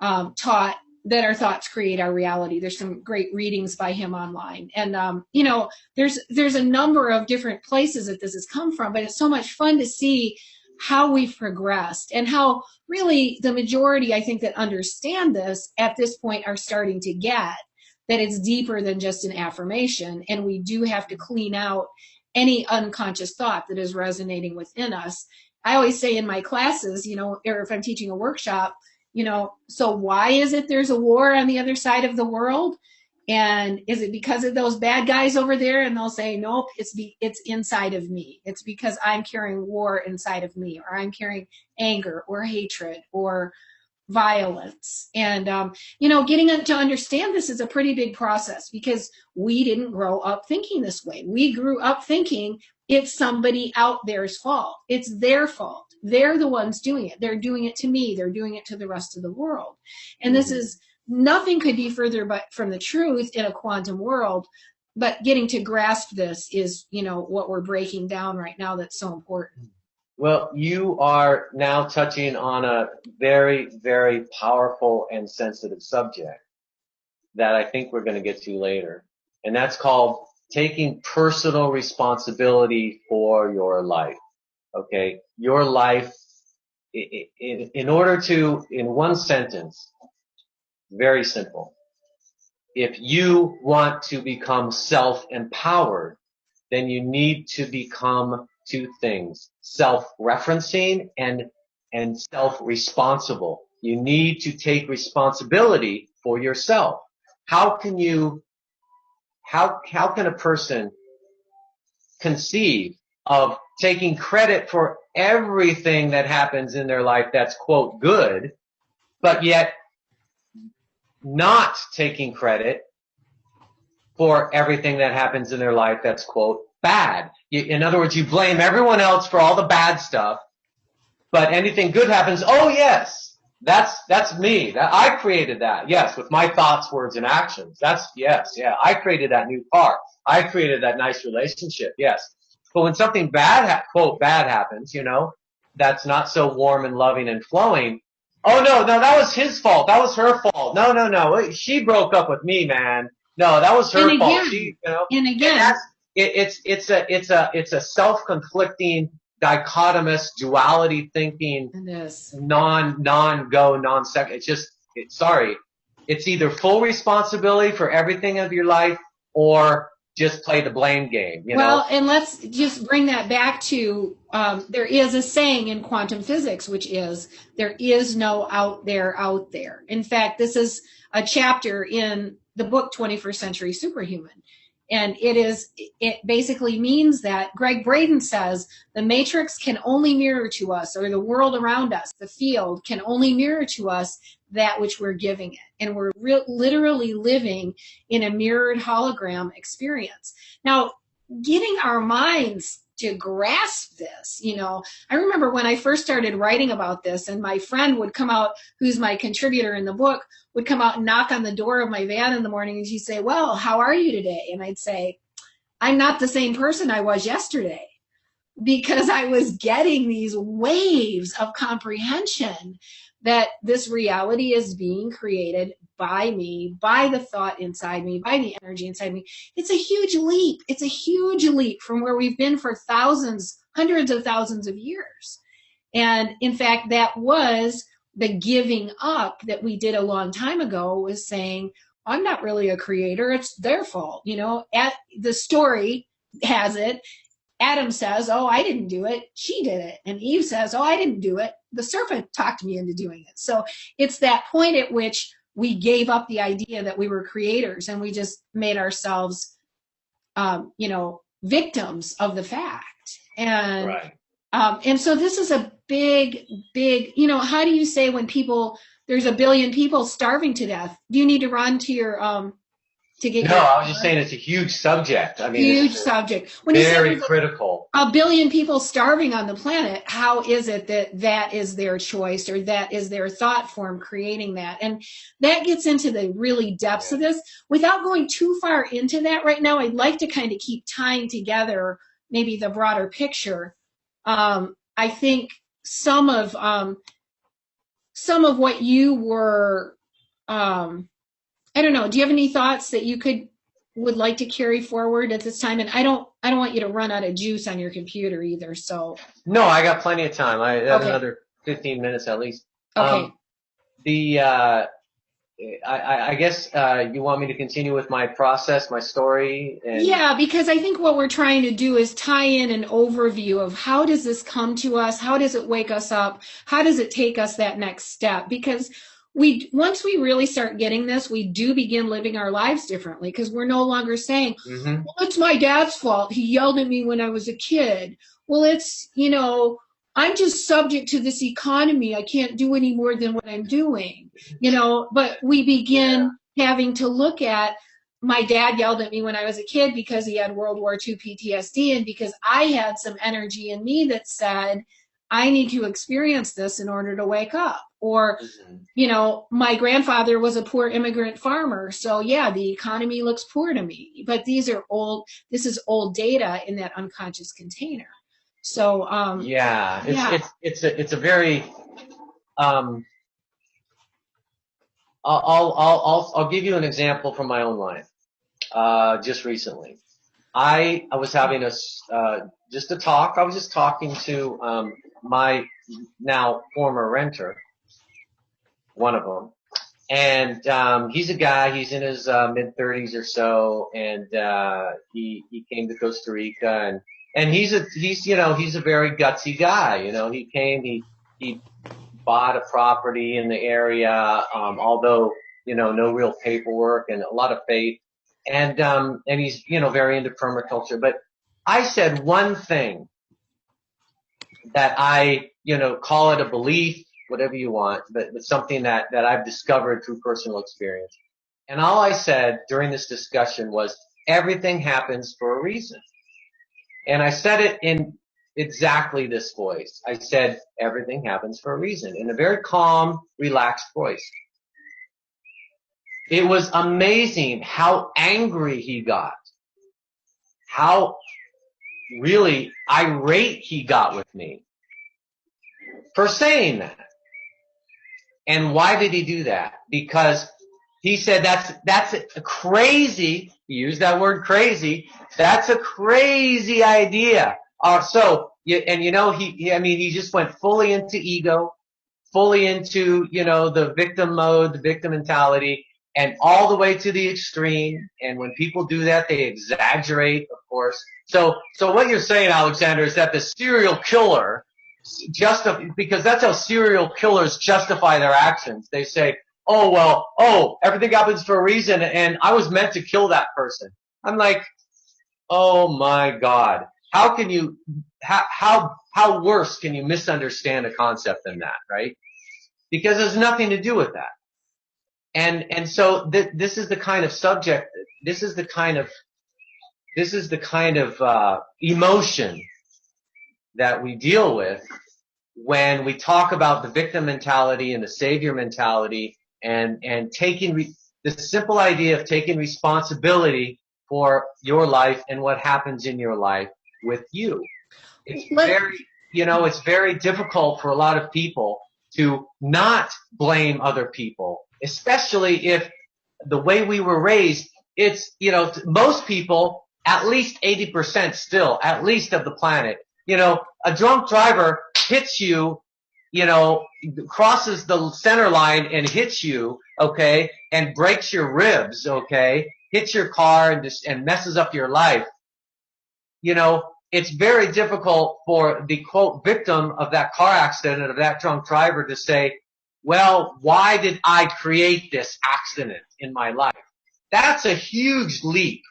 taught that our thoughts create our reality. There's some great readings by him online. And, there's a number of different places that this has come from, but it's so much fun to see how we've progressed and how really the majority, I think, that understand this at this point are starting to get that it's deeper than just an affirmation. And we do have to clean out any unconscious thought that is resonating within us. I always say in my classes, or if I'm teaching a workshop, so why is it there's a war on the other side of the world? And is it because of those bad guys over there? And they'll say, nope, it's inside of me. It's because I'm carrying war inside of me, or I'm carrying anger or hatred or violence. And, getting to understand this is a pretty big process, because we didn't grow up thinking this way. We grew up thinking it's somebody out there's fault. It's their fault. They're the ones doing it. They're doing it to me. They're doing it to the rest of the world. And this is, nothing could be further from the truth in a quantum world. But getting to grasp this is, what we're breaking down right now that's so important. Well, you are now touching on a very, very powerful and sensitive subject that I think we're going to get to later. And that's called taking personal responsibility for your life. Okay? Your life, in order to, in one sentence, very simple. If you want to become self-empowered, then you need to become two things: self-referencing and self-responsible. You need to take responsibility for yourself. How can a person conceive of taking credit for everything that happens in their life that's, quote, good, but yet not taking credit for everything that happens in their life that's, quote, bad? In other words, you blame everyone else for all the bad stuff, but anything good happens, oh yes, that's me. I created that. Yes, with my thoughts, words, and actions. I created that new car. I created that nice relationship. Yes. But when something bad, quote, bad happens, that's not so warm and loving and flowing. Oh no, that was his fault. That was her fault. No. She broke up with me, man. No, that was her fault. And again, it's a self-conflicting, dichotomous, duality thinking, non-second. It's either full responsibility for everything of your life, or just play the blame game. And let's just bring that back to, there is a saying in quantum physics, which is, there is no out there. In fact, this is a chapter in the book 21st Century Superhuman. And it basically means that Greg Braden says the matrix can only mirror to us, or the world around us, the field, can only mirror to us that which we're giving it. And we're literally living in a mirrored hologram experience. Now, getting our minds to grasp this, I remember when I first started writing about this, and my friend would come out, who's my contributor in the book, would come out and knock on the door of my van in the morning, and she'd say, well, how are you today? And I'd say, I'm not the same person I was yesterday, because I was getting these waves of comprehension that this reality is being created by me, by the thought inside me, by the energy inside me. It's a huge leap. It's a huge leap from where we've been for thousands, hundreds of thousands of years. And in fact, that was the giving up that we did a long time ago, was saying, I'm not really a creator. It's their fault. At the story has it, Adam says, oh, I didn't do it. She did it. And Eve says, oh, I didn't do it. The serpent talked me into doing it. So it's that point at which we gave up the idea that we were creators, and we just made ourselves, victims of the fact. And, right. And so this is a big, how do you say when there's 1 billion people starving to death? Do you need to run to your, I was just saying it's a huge subject. I mean, huge subject. When very critical. 1 billion people starving on the planet, how is it that is their choice, or that is their thought form creating that? And that gets into the really depths of this. Without going too far into that right now, I'd like to kind of keep tying together maybe the broader picture. I think some of some of what you were, I don't know, do you have any thoughts that you would like to carry forward at this time? And I don't want you to run out of juice on your computer either. So No, I got plenty of time. I have okay. another 15 minutes at least. Okay. I guess you want me to continue with my process, my story? Yeah, because I think what we're trying to do is tie in an overview of how does this come to us? How does it wake us up? How does it take us that next step? Because once we really start getting this, we do begin living our lives differently, because we're no longer saying, Mm-hmm. well, it's my dad's fault. He yelled at me when I was a kid. Well, it's, I'm just subject to this economy. I can't do any more than what I'm doing, but we begin having to look at, my dad yelled at me when I was a kid because he had World War II PTSD, and because I had some energy in me that said, I need to experience this in order to wake up. Or, my grandfather was a poor immigrant farmer. So yeah, the economy looks poor to me, but this is old data in that unconscious container. So, it's a very, I'll give you an example from my own life. Just recently, I was having just a talk. I was just talking to, my now former renter, one of them. And, he's a guy, he's in his, mid-30s or so, and, he came to Costa Rica, and he's a very gutsy guy, he came, he bought a property in the area, although, no real paperwork and a lot of faith, and he's, very into permaculture. But I said one thing that I, call it a belief, whatever you want, but something that I've discovered through personal experience. And all I said during this discussion was, everything happens for a reason. And I said it in exactly this voice. I said, everything happens for a reason, in a very calm, relaxed voice. It was amazing how angry he got, how really irate he got with me for saying that. And why did he do that? Because he said that's a crazy, he used that word crazy, that's a crazy idea. He just went fully into ego, fully into, the victim mode, the victim mentality, and all the way to the extreme. And when people do that, they exaggerate, of course. So what you're saying, Alexander, is that the serial killer, because that's how serial killers justify their actions. They say, everything happens for a reason, and I was meant to kill that person. I'm like, oh my God. How worse can you misunderstand a concept than that, right? Because there's nothing to do with that. And so this is the kind of subject, this is the kind of emotion that we deal with when we talk about the victim mentality and the savior mentality, and taking the simple idea of taking responsibility for your life and what happens in your life with you. It's very difficult for a lot of people to not blame other people, especially if the way we were raised, it's, most people, at least 80% still, at least of the planet, a drunk driver hits you, crosses the center line and hits you, okay, and breaks your ribs, okay, hits your car and messes up your life. It's very difficult for the quote victim of that car accident, of that drunk driver, to say, well, why did I create this accident in my life? That's a huge leap.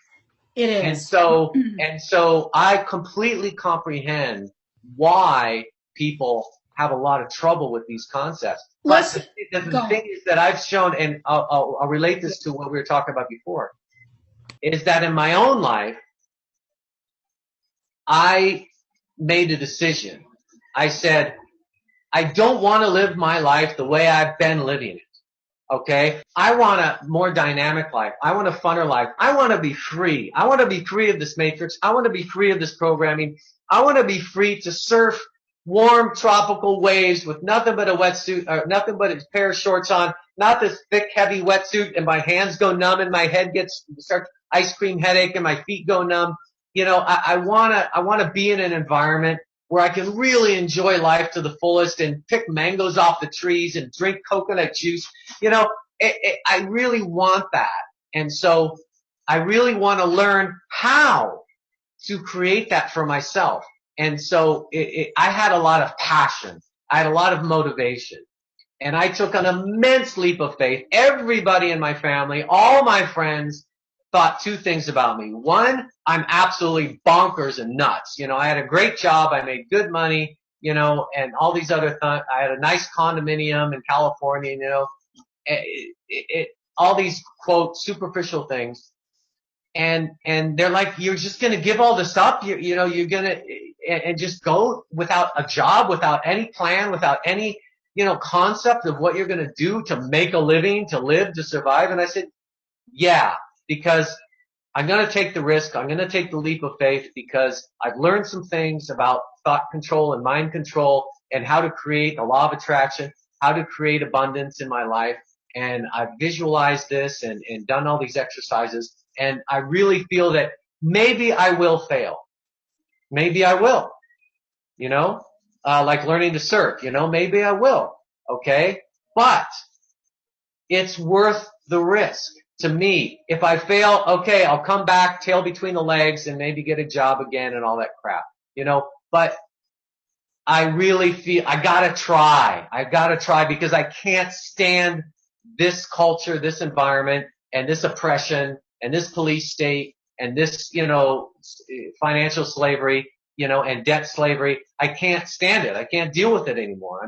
It is. And so I completely comprehend why people have a lot of trouble with these concepts. But the thing is that I've shown, and I'll relate this to what we were talking about before, is that in my own life, I made a decision. I said, I don't want to live my life the way I've been living it. Okay? I want a more dynamic life. I want a funner life. I want to be free. I want to be free of this matrix. I want to be free of this programming. I want to be free to surf warm tropical waves with nothing but a wetsuit, or nothing but a pair of shorts on, not this thick, heavy wetsuit, and my hands go numb and my head starts ice cream headache and my feet go numb. I wanna be in an environment where I can really enjoy life to the fullest and pick mangoes off the trees and drink coconut juice. I really want that. And so I really want to learn how to create that for myself. And so I had a lot of passion. I had a lot of motivation. And I took an immense leap of faith. Everybody in my family, all my friends, thought two things about me. One, I'm absolutely bonkers and nuts. I had a great job. I made good money, and all these other I had a nice condominium in California, all these, quote, superficial things. And they're like, you're just going to give all this up? You're going to, and just go without a job, without any plan, without any, concept of what you're going to do to make a living, to live, to survive. And I said, yeah, because I'm going to take the risk. I'm going to take the leap of faith because I've learned some things about thought control and mind control and how to create the law of attraction, how to create abundance in my life. And I've visualized this and done all these exercises. And I really feel that maybe I will fail. Maybe I will, like learning to surf, maybe I will. Okay. But it's worth the risk to me. If I fail, okay, I'll come back, tail between the legs, and maybe get a job again and all that crap, but I really feel I gotta try because I can't stand this culture, this environment, and this oppression, and this police state, and this, financial slavery, and debt slavery. I can't stand it. I can't deal with it anymore.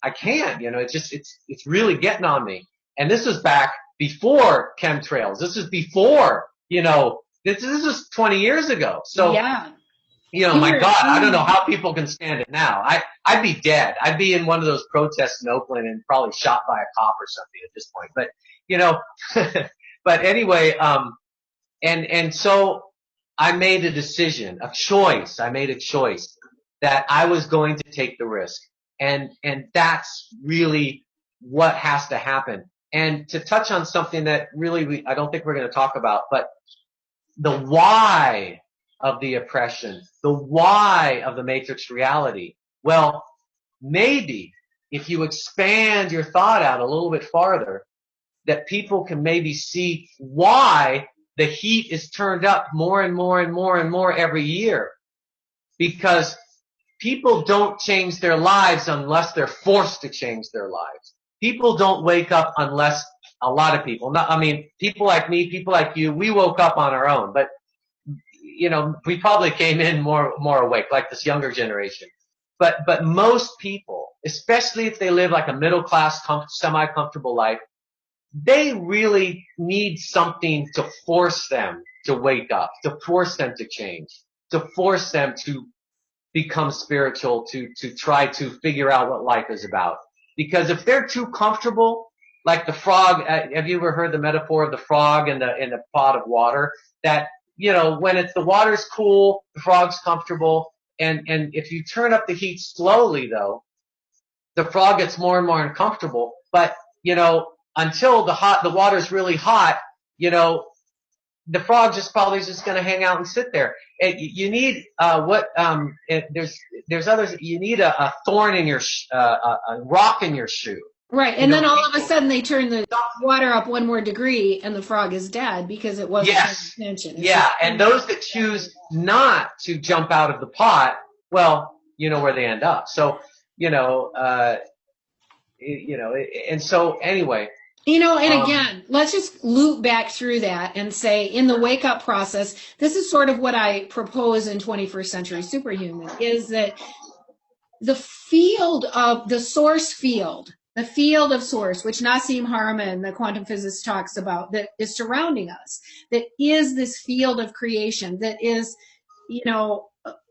I can't, it's really getting on me. And this was back before chemtrails. This is before, this is 20 years ago. So, yeah. My God, I don't know how people can stand it now. I'd be dead. I'd be in one of those protests in Oakland and probably shot by a cop or something at this point. But, but anyway, and so I made a decision, a choice. I made a choice that I was going to take the risk. And that's really what has to happen. And to touch on something that really I don't think we're going to talk about, but the why of the oppression, the why of the matrix reality. Well, maybe if you expand your thought out a little bit farther, that people can maybe see why the heat is turned up more and more and more and more every year. Because people don't change their lives unless they're forced to change their lives. People don't wake up unless, a lot of people, people like me, people like you, we woke up on our own. But we probably came in more awake, like this younger generation. But most people, especially if they live like a middle class, semi-comfortable life, they really need something to force them to wake up, to force them to change, to force them to become spiritual, to try to figure out what life is about. Because if they're too comfortable, like the frog, have you ever heard the metaphor of the frog in the pot of water? That, when the water's cool, the frog's comfortable, and if you turn up the heat slowly though, the frog gets more and more uncomfortable. But, until the water's really hot, the frog probably just going to hang out and sit there. You need, there's others, you need a thorn in your, a rock in your shoe. Right. And then all of a sudden they turn the water up one more degree and the frog is dead because it wasn't attention. Yeah. And those that choose not to jump out of the pot, well, you know where they end up. So, and so anyway. And again, let's just loop back through that and say in the wake up process, this is sort of what I propose in 21st Century Superhuman, is that the field of the source field, the field of source, which Nassim Haramein, the quantum physicist, talks about, that is surrounding us, that is this field of creation, that is,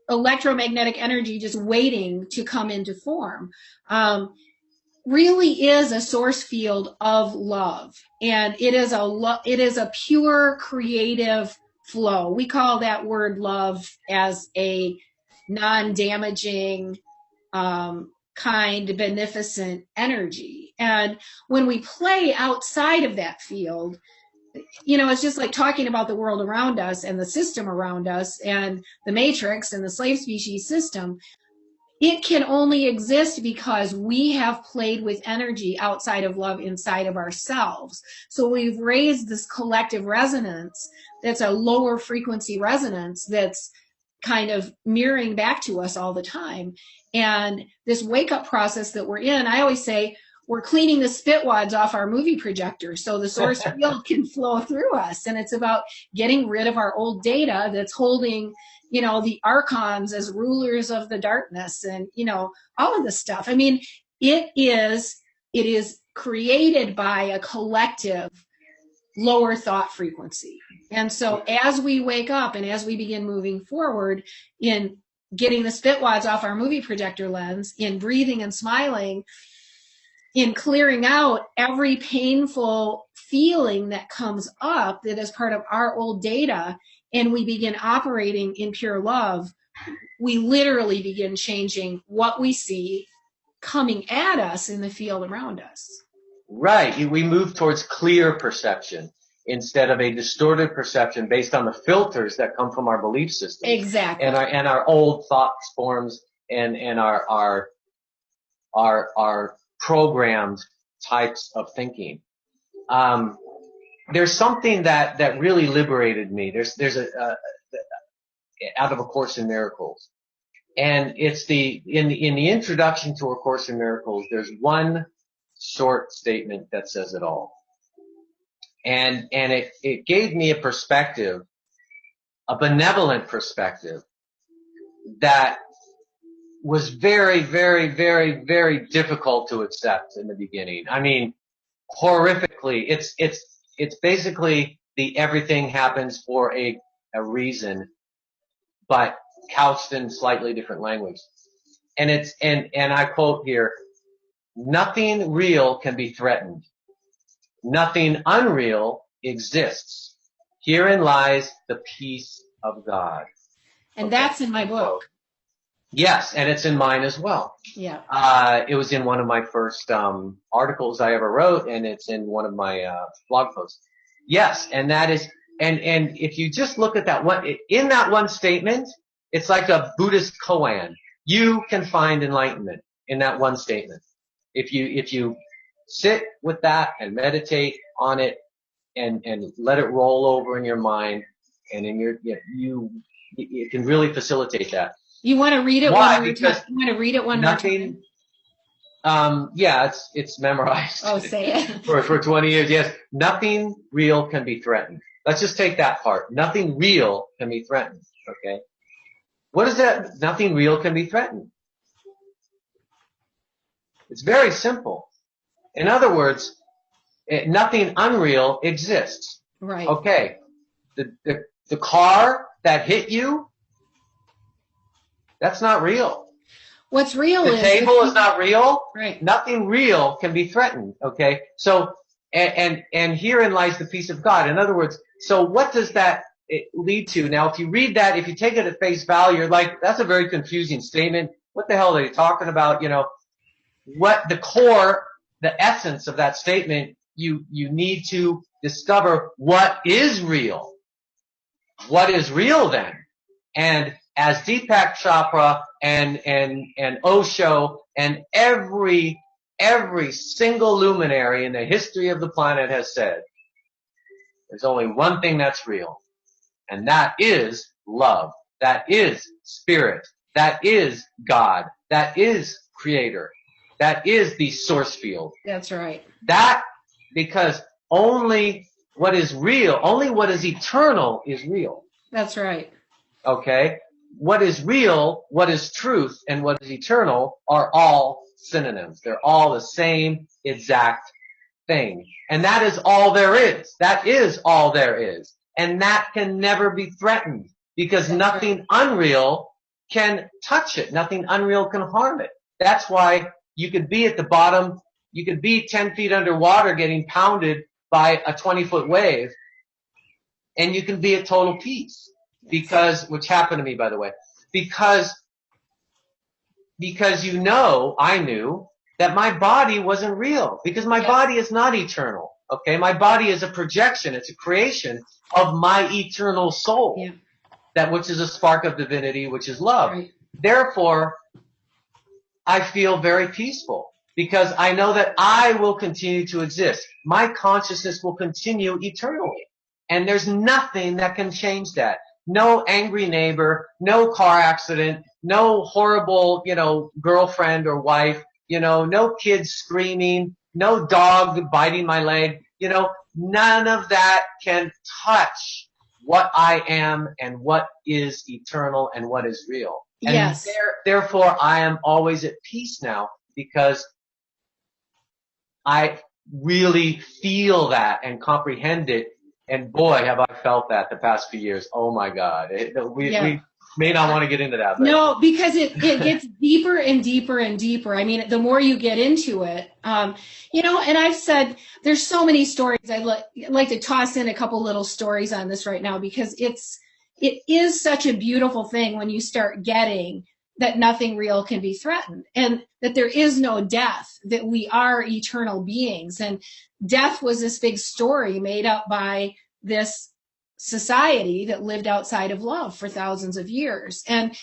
electromagnetic energy just waiting to come into form. Really is a source field of love, and it is a pure creative flow. We call that word love as a non-damaging, kind, beneficent energy. And when we play outside of that field, it's just like talking about the world around us and the system around us and the matrix and the slave species system. It can only exist because we have played with energy outside of love inside of ourselves. So we've raised this collective resonance that's a lower frequency resonance that's kind of mirroring back to us all the time. And this wake up process that we're in, I always say, we're cleaning the Spitwads off our movie projector so the source field can flow through us. And it's about getting rid of our old data that's holding, the archons as rulers of the darkness and, all of this stuff. I mean, it is created by a collective lower thought frequency. And so as we wake up and as we begin moving forward in getting the Spitwads off our movie projector lens, in breathing and smiling, in clearing out every painful feeling that comes up that is part of our old data, and we begin operating in pure love, we literally begin changing what we see coming at us in the field around us. Right. We move towards clear perception instead of a distorted perception based on the filters that come from our belief system. Exactly. And our old thoughts, forms, and our programmed types of thinking. There's something that really liberated me. There's a out of A Course in Miracles, and it's in the introduction to A Course in Miracles. There's one short statement that says it all, and it gave me a perspective, a benevolent perspective that was very, very, very, very difficult to accept in the beginning. I mean, horrifically. It's basically the everything happens for a reason, but couched in slightly different language. And and I quote here, nothing real can be threatened. Nothing unreal exists. Herein lies the peace of God. And that's in my book. Yes, and it's in mine as well. Yeah. It was in one of my first articles I ever wrote, and it's in one of my blog posts. Yes, and that is, and if you just look at that one, in that one statement, it's like a Buddhist koan. You can find enlightenment in that one statement. If you sit with that and meditate on it and let it roll over in your mind and in your, it can really facilitate that. You want to read it? Why? Because you want to read it one more time? Yeah, it's memorized. Oh, say it. for 20 years, yes. Nothing real can be threatened. Let's just take that part. Nothing real can be threatened. Okay. What is that? Nothing real can be threatened. It's very simple. In other words, nothing unreal exists. Right. Okay. The car that hit you, that's not real. What's real the is... The table is not real. Right. Nothing real can be threatened. Okay? So, and herein lies the peace of God. In other words, so what does that lead to? Now, if you read that, if you take it at face value, you're like, that's a very confusing statement. What the hell are they talking about? What the core, the essence of that statement, you need to discover what is real. What is real then? And as Deepak Chopra and Osho and every single luminary in the history of the planet has said, there's only one thing that's real, and that is love. That is spirit. That is God. That is creator. That is the source field. That's right. That, because only what is real, only what is eternal is real. That's right. Okay? What is real, what is truth, and what is eternal are all synonyms. They're all the same exact thing. And that is all there is. That is all there is. And that can never be threatened because nothing unreal can touch it. Nothing unreal can harm it. That's why you could be at the bottom, you could be 10 feet underwater getting pounded by a 20-foot wave, and you can be at total peace. Because, which happened to me, by the way, because because I knew that my body wasn't real, because my body is not eternal. Okay, my body is a projection. It's a creation of my eternal soul, that which is a spark of divinity, which is love. Right. Therefore, I feel very peaceful because I know that I will continue to exist. My consciousness will continue eternally. And there's nothing that can change that. No angry neighbor, no car accident, no horrible, girlfriend or wife, no kids screaming, no dog biting my leg, none of that can touch what I am and what is eternal and what is real. And yes. Therefore, I am always at peace now because I really feel that and comprehend it. And boy, have I felt that the past few years. Oh my God. We may not want to get into that. But. No, because it gets deeper and deeper and deeper. I mean, the more you get into it, and I've said there's so many stories. I'd like to toss in a couple little stories on this right now because it is such a beautiful thing when you start getting that nothing real can be threatened and that there is no death, that we are eternal beings. And death was this big story made up by this society that lived outside of love for thousands of years. And,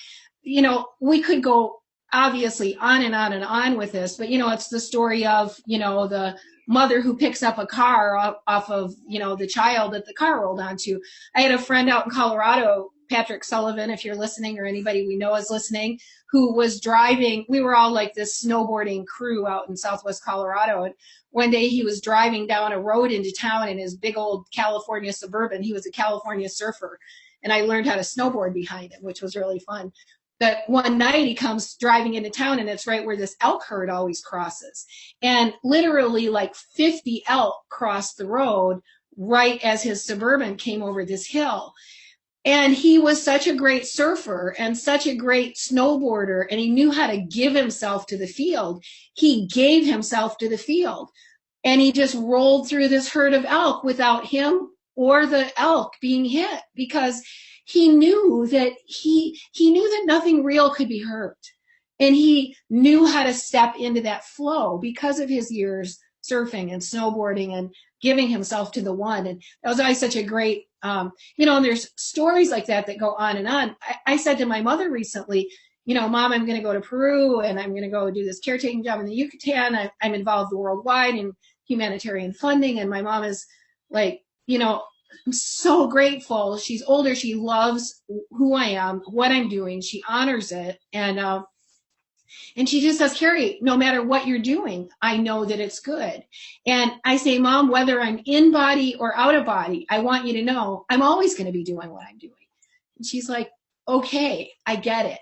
we could go obviously on and on and on with this, but, it's the story of, the mother who picks up a car off of, the child that the car rolled onto. I had a friend out in Colorado, Patrick Sullivan, if you're listening or anybody we know is listening, who was driving. We were all like this snowboarding crew out in Southwest Colorado. And one day he was driving down a road into town in his big old California Suburban. He was a California surfer. And I learned how to snowboard behind him, which was really fun. But one night he comes driving into town and it's right where this elk herd always crosses. And literally like 50 elk crossed the road right as his Suburban came over this hill. And he was such a great surfer and such a great snowboarder, and he knew how to give himself to the field. He gave himself to the field, and he just rolled through this herd of elk without him or the elk being hit, because he knew that he knew that nothing real could be hurt. And he knew how to step into that flow because of his years surfing and snowboarding and giving himself to the one. And that was always such a great, and there's stories like that go on and on. I said to my mother recently, Mom, I'm going to go to Peru and I'm going to go do this caretaking job in the Yucatan. I'm involved worldwide in humanitarian funding. And my mom is like, I'm so grateful. She's older. She loves who I am, what I'm doing. She honors it. And she just says, Cary, no matter what you're doing, I know that it's good. And I say, Mom, whether I'm in body or out of body, I want you to know I'm always going to be doing what I'm doing. And she's like, okay, I get it,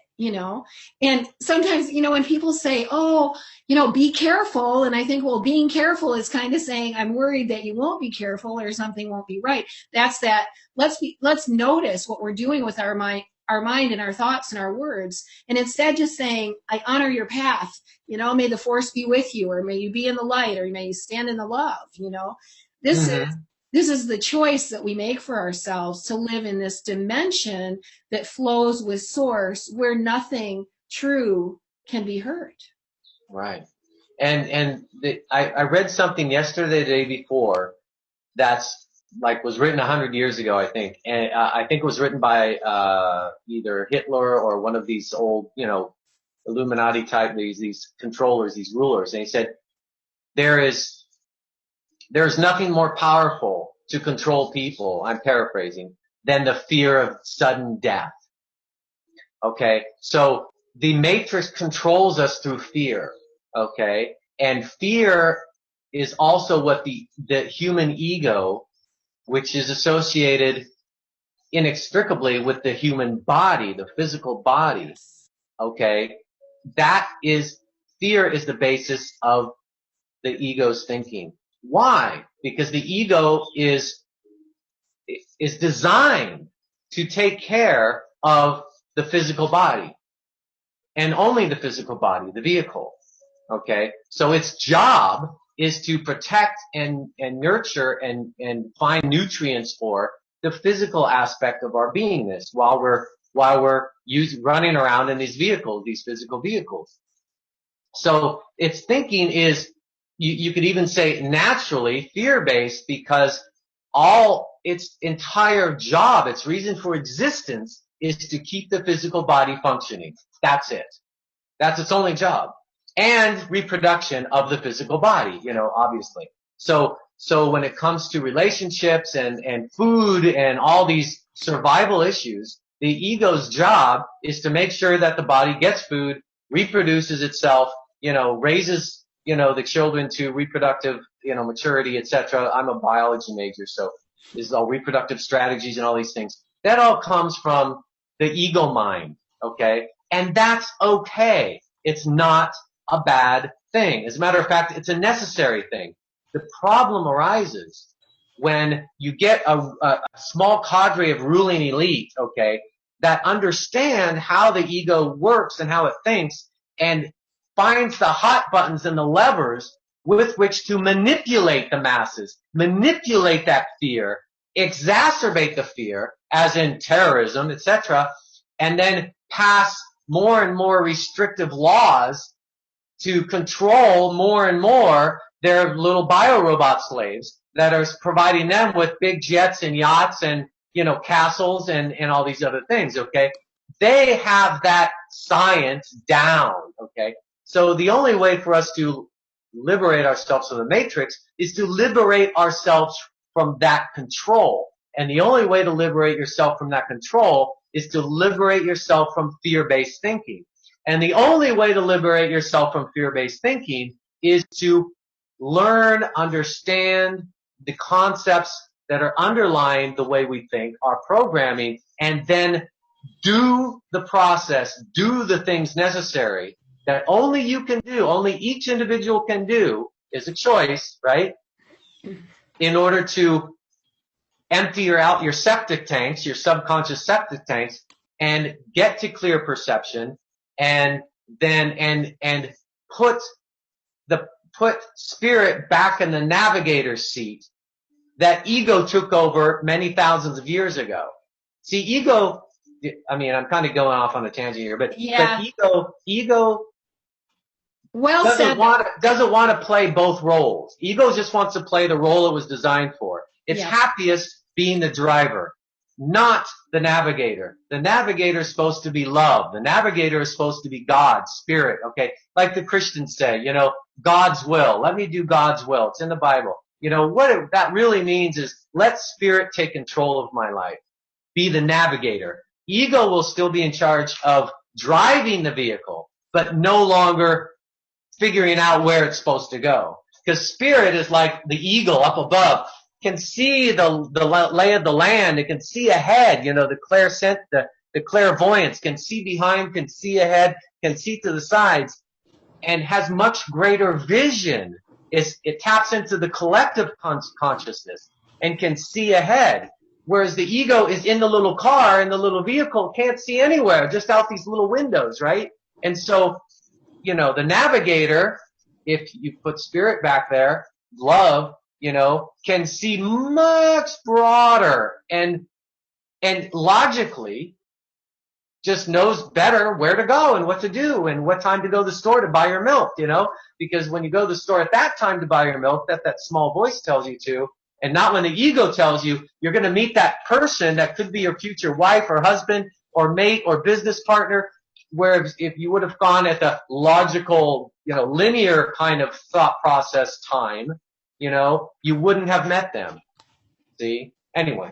And sometimes, when people say, oh, be careful. And I think, well, being careful is kind of saying, I'm worried that you won't be careful or something won't be right. That's that. Let's notice what we're doing with our mind and our thoughts and our words. And instead just saying, I honor your path, may the force be with you, or may you be in the light, or may you stand in the love, This is the choice that we make for ourselves, to live in this dimension that flows with source, where nothing true can be hurt. Right. And I read something yesterday, the day before, that's was written 100 years ago, I think. And I think it was written by either Hitler or one of these old, Illuminati type, these controllers, these rulers. And he said, there's nothing more powerful to control people, I'm paraphrasing, than the fear of sudden death. Okay? So the matrix controls us through fear. Okay? And fear is also what the human ego, which is associated inextricably with the human body, the physical body. Okay? Fear is the basis of the ego's thinking. Why? Because the ego is designed to take care of the physical body. And only the physical body, the vehicle. Okay? So its job is to protect and nurture and find nutrients for the physical aspect of our beingness while we're running around in these vehicles, these physical vehicles. So its thinking is, you could even say naturally fear-based, because all its entire job, its reason for existence, is to keep the physical body functioning. That's it. That's its only job. And reproduction of the physical body, obviously. So when it comes to relationships and food and all these survival issues, the ego's job is to make sure that the body gets food, reproduces itself, raises, the children to reproductive, maturity, etc. I'm a biology major, so this is all reproductive strategies and all these things. That all comes from the ego mind, okay? And that's okay. It's not a bad thing. As a matter of fact, it's a necessary thing. The problem arises when you get a small cadre of ruling elite, okay, that understand how the ego works and how it thinks, and finds the hot buttons and the levers with which to manipulate the masses, manipulate that fear, exacerbate the fear, as in terrorism, etc., and then pass more and more restrictive laws to control more and more their little biorobot slaves that are providing them with big jets and yachts and, castles and all these other things, okay? They have that science down, okay? So the only way for us to liberate ourselves from the matrix is to liberate ourselves from that control. And the only way to liberate yourself from that control is to liberate yourself from fear-based thinking. And the only way to liberate yourself from fear-based thinking is to learn, understand the concepts that are underlying the way we think, our programming, and then do the process, do the things necessary that only you can do, only each individual can do, is a choice, right? In order to empty out your septic tanks, your subconscious septic tanks, and get to clear perception, and then put spirit back in the navigator's seat that ego took over many thousands of years ago. See, ego, I'm kind of going off on a tangent here, but ego well doesn't want to play both roles. Ego just wants to play the role it was designed for. It's happiest being the driver, not the navigator. The navigator is supposed to be love. The navigator is supposed to be God, spirit, okay? Like the Christians say, God's will. Let me do God's will. It's in the Bible. What that really means is let spirit take control of my life. Be the navigator. Ego will still be in charge of driving the vehicle, but no longer figuring out where it's supposed to go. Because spirit is like the eagle up above, can see the lay of the land. It can see ahead, the clairvoyance, can see behind, can see ahead, can see to the sides, and has much greater vision. It taps into the collective consciousness and can see ahead. Whereas the ego is in the little car, in the little vehicle, can't see anywhere, just out these little windows, right? And so, the navigator, if you put spirit back there, love, can see much broader and logically just knows better where to go and what to do and what time to go to the store to buy your milk, because when you go to the store at that time to buy your milk, that small voice tells you to, and not when the ego tells you you're going to meet that person that could be your future wife or husband or mate or business partner, where if you would have gone at the logical, linear kind of thought process time, you wouldn't have met them. See? Anyway.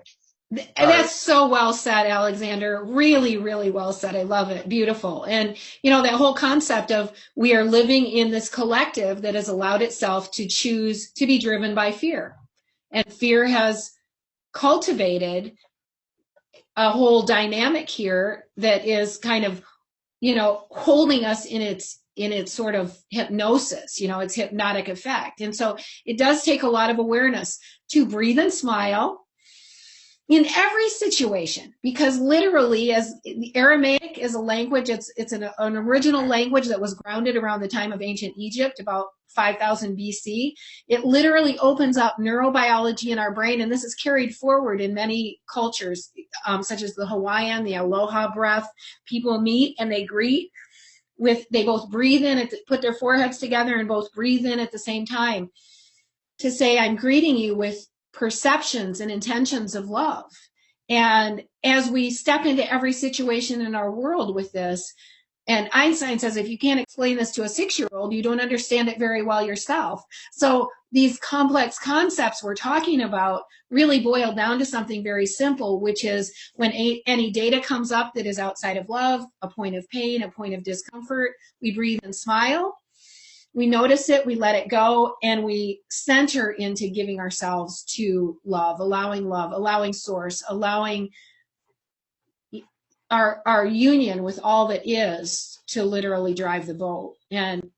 That's so well said, Alexander. Really, really well said. I love it. Beautiful. And, that whole concept of we are living in this collective that has allowed itself to choose to be driven by fear. And fear has cultivated a whole dynamic here that is kind of, holding us in its sort of hypnosis, its hypnotic effect. And so it does take a lot of awareness to breathe and smile in every situation, because literally, as the Aramaic is a language, it's an original language that was grounded around the time of ancient Egypt, about 5000 BC. It literally opens up neurobiology in our brain, and this is carried forward in many cultures, such as the Hawaiian, the aloha breath. People meet and they greet they both breathe in, put their foreheads together and both breathe in at the same time to say, I'm greeting you with perceptions and intentions of love. And as we step into every situation in our world with this, and Einstein says, if you can't explain this to a 6-year-old, you don't understand it very well yourself. So these complex concepts we're talking about really boil down to something very simple, which is when any data comes up that is outside of love, a point of pain, a point of discomfort, we breathe and smile. We notice it, we let it go, and we center into giving ourselves to love, allowing source, allowing our union with all that is to literally drive the boat. And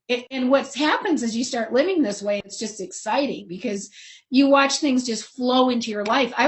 what happens is you start living this way, it's just exciting because you watch things just flow into your life. I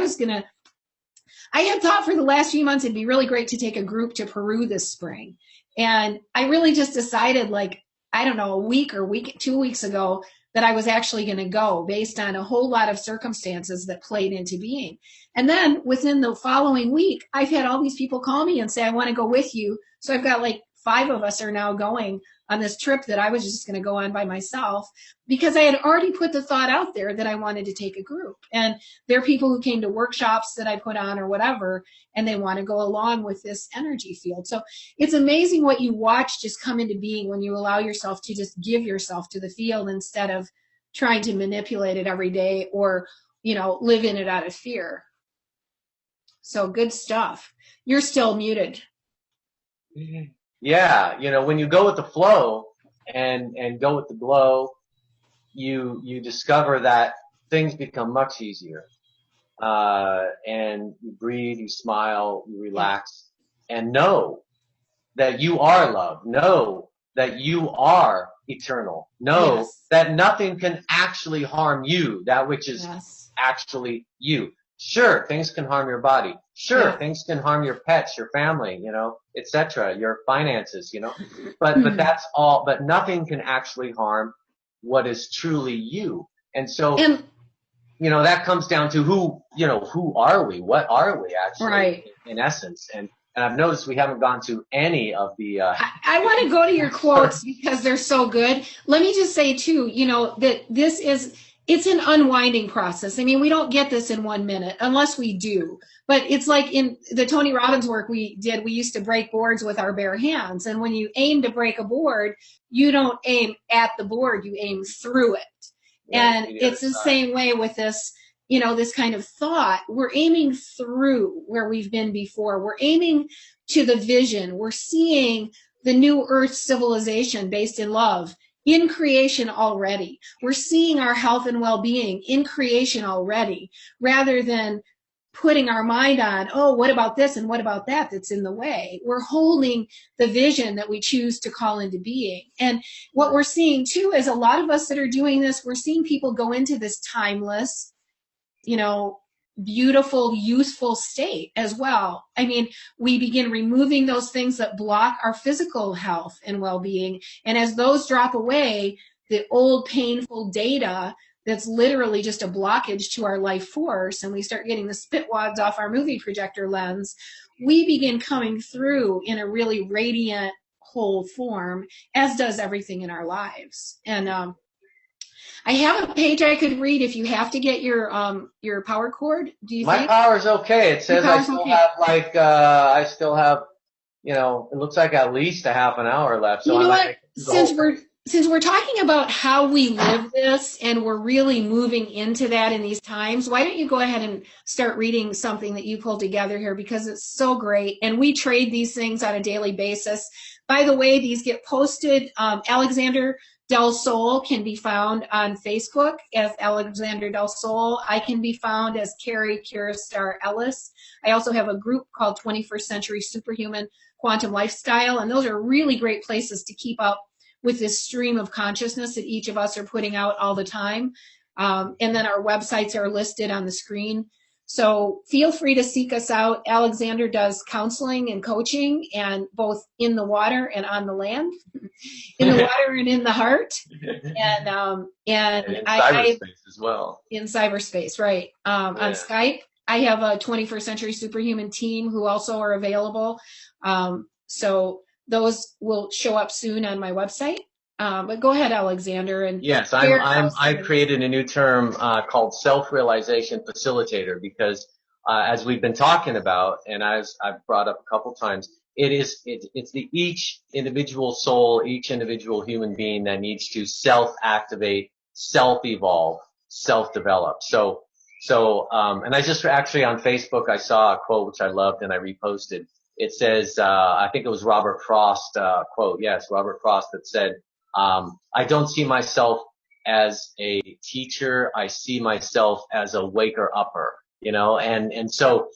had thought for the last few months it'd be really great to take a group to Peru this spring. And I really just decided, like, I don't know, a week or 2 weeks ago, that I was actually going to go based on a whole lot of circumstances that played into being. And then within the following week, I've had all these people call me and say, I want to go with you. So I've got like 5 of us are now going on this trip that I was just going to go on by myself because I had already put the thought out there that I wanted to take a group. And there are people who came to workshops that I put on or whatever, and they want to go along with this energy field. So it's amazing what you watch just come into being when you allow yourself to just give yourself to the field instead of trying to manipulate it every day or, live in it out of fear. So good stuff. You're still muted. Yeah, when you go with the flow and go with the glow, you discover that things become much easier. And you breathe, you smile, you relax, and know that you are love. Know that you are eternal. Know that nothing can actually harm you, that which is actually you. Sure, things can harm your body. Sure, things can harm your pets, your family, etc., your finances, but that's all, but nothing can actually harm what is truly you. And so, that comes down to who are we? What are we actually in essence? And I've noticed we haven't gone to any of the, I want to go to your quotes because they're so good. Let me just say too, that it's an unwinding process. I mean, we don't get this in 1 minute unless we do. But it's like in the Tony Robbins work we did, we used to break boards with our bare hands. And when you aim to break a board, you don't aim at the board, you aim through it. And it's the same way with this, this kind of thought. We're aiming through where we've been before. We're aiming to the vision. We're seeing the new earth civilization based in love in creation already. We're seeing our health and well-being in creation already, rather than putting our mind on, oh, what about this and what about that that's in the way. We're holding the vision that we choose to call into being. And what we're seeing too is a lot of us that are doing this, we're seeing people go into this timeless, beautiful, youthful state as well. I mean, we begin removing those things that block our physical health and well-being. And as those drop away, the old painful data that's literally just a blockage to our life force, and we start getting the Spitwads off our movie projector lens, we begin coming through in a really radiant whole form, as does everything in our lives. And I have a page I could read if you have to get your power cord. Do you think? My power's okay. It says I still have it looks like at least a half an hour left. So you know what? Since we're talking about how we live this and we're really moving into that in these times, why don't you go ahead and start reading something that you pulled together here, because it's so great. And we trade these things on a daily basis. By the way, these get posted. Alexander Del Sol can be found on Facebook as Alexander Del Sol. I can be found as Cary Kirastar Ellis. I also have a group called 21st Century Superhuman Quantum Lifestyle, and those are really great places to keep up with this stream of consciousness that each of us are putting out all the time. And then our websites are listed on the screen. So feel free to seek us out. Alexander does counseling and coaching, and both in the water and on the land, in the water and in the heart, and in cyberspace as well. In cyberspace, right? On Skype, I have a 21st Century Superhuman team who also are available. So those will show up soon on my website. But go ahead, Alexander. And yes, I've created a new term called self-realization facilitator, because as we've been talking about, and as I've brought up a couple times, it's each individual soul, each individual human being that needs to self-activate, self-evolve, self-develop. So, and I just actually on Facebook, I saw a quote which I loved and I reposted. It says, I think it was Robert Frost, quote. Yes, Robert Frost, that said, I don't see myself as a teacher. I see myself as a waker-upper, you know, and so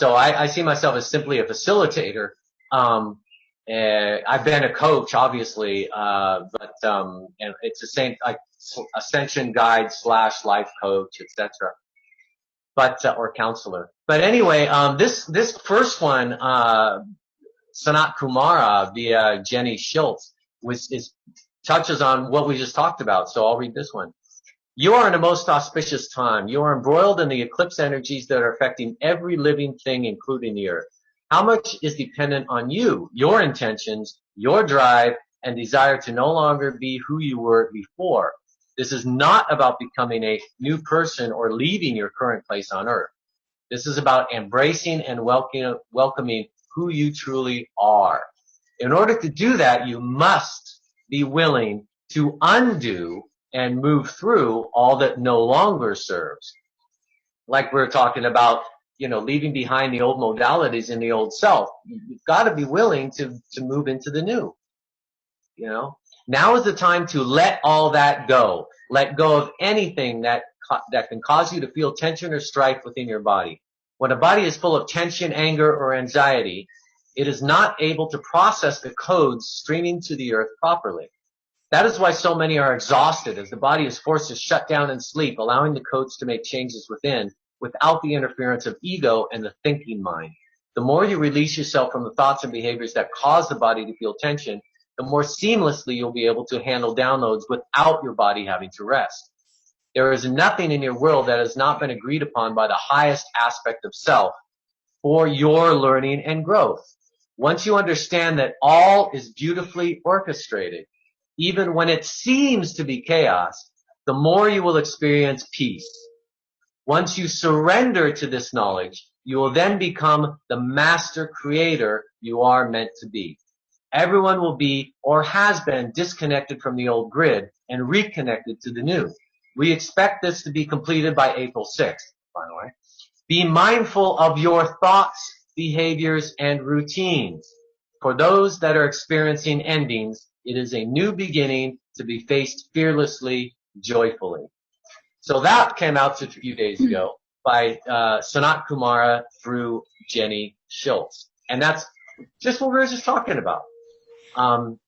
I see myself as simply a facilitator. I've been a coach, obviously, but and it's the same, like Ascension guide / life coach, etc. But, or counselor. But anyway, this first one, Sanat Kumara via Jenny Schultz touches on what we just talked about. So I'll read this one. You are in a most auspicious time. You are embroiled in the eclipse energies that are affecting every living thing, including the earth. How much is dependent on you, your intentions, your drive, and desire to no longer be who you were before? This is not about becoming a new person or leaving your current place on earth. This is about embracing and welcoming who you truly are. In order to do that, you must be willing to undo and move through all that no longer serves. Like we're talking about, you know, leaving behind the old modalities in the old self. You've got to be willing to move into the new. You know, now is the time to let all that go. Let go of anything that can cause you to feel tension or strife within your body. When a body is full of tension, anger, or anxiety, it is not able to process the codes streaming to the earth properly. That is why so many are exhausted, as the body is forced to shut down and sleep, allowing the codes to make changes within without the interference of ego and the thinking mind. The more you release yourself from the thoughts and behaviors that cause the body to feel tension, the more seamlessly you'll be able to handle downloads without your body having to rest. There is nothing in your world that has not been agreed upon by the highest aspect of self for your learning and growth. Once you understand that all is beautifully orchestrated, even when it seems to be chaos, the more you will experience peace. Once you surrender to this knowledge, you will then become the master creator you are meant to be. Everyone will be or has been disconnected from the old grid and reconnected to the new. We expect this to be completed by April 6th, by the way. Be mindful of your thoughts, behaviors, and routines. For those that are experiencing endings, it is a new beginning to be faced fearlessly, joyfully. So that came out a few days ago by Sanat Kumara through Jenny Schultz. And that's just what we were just talking about. Alexander.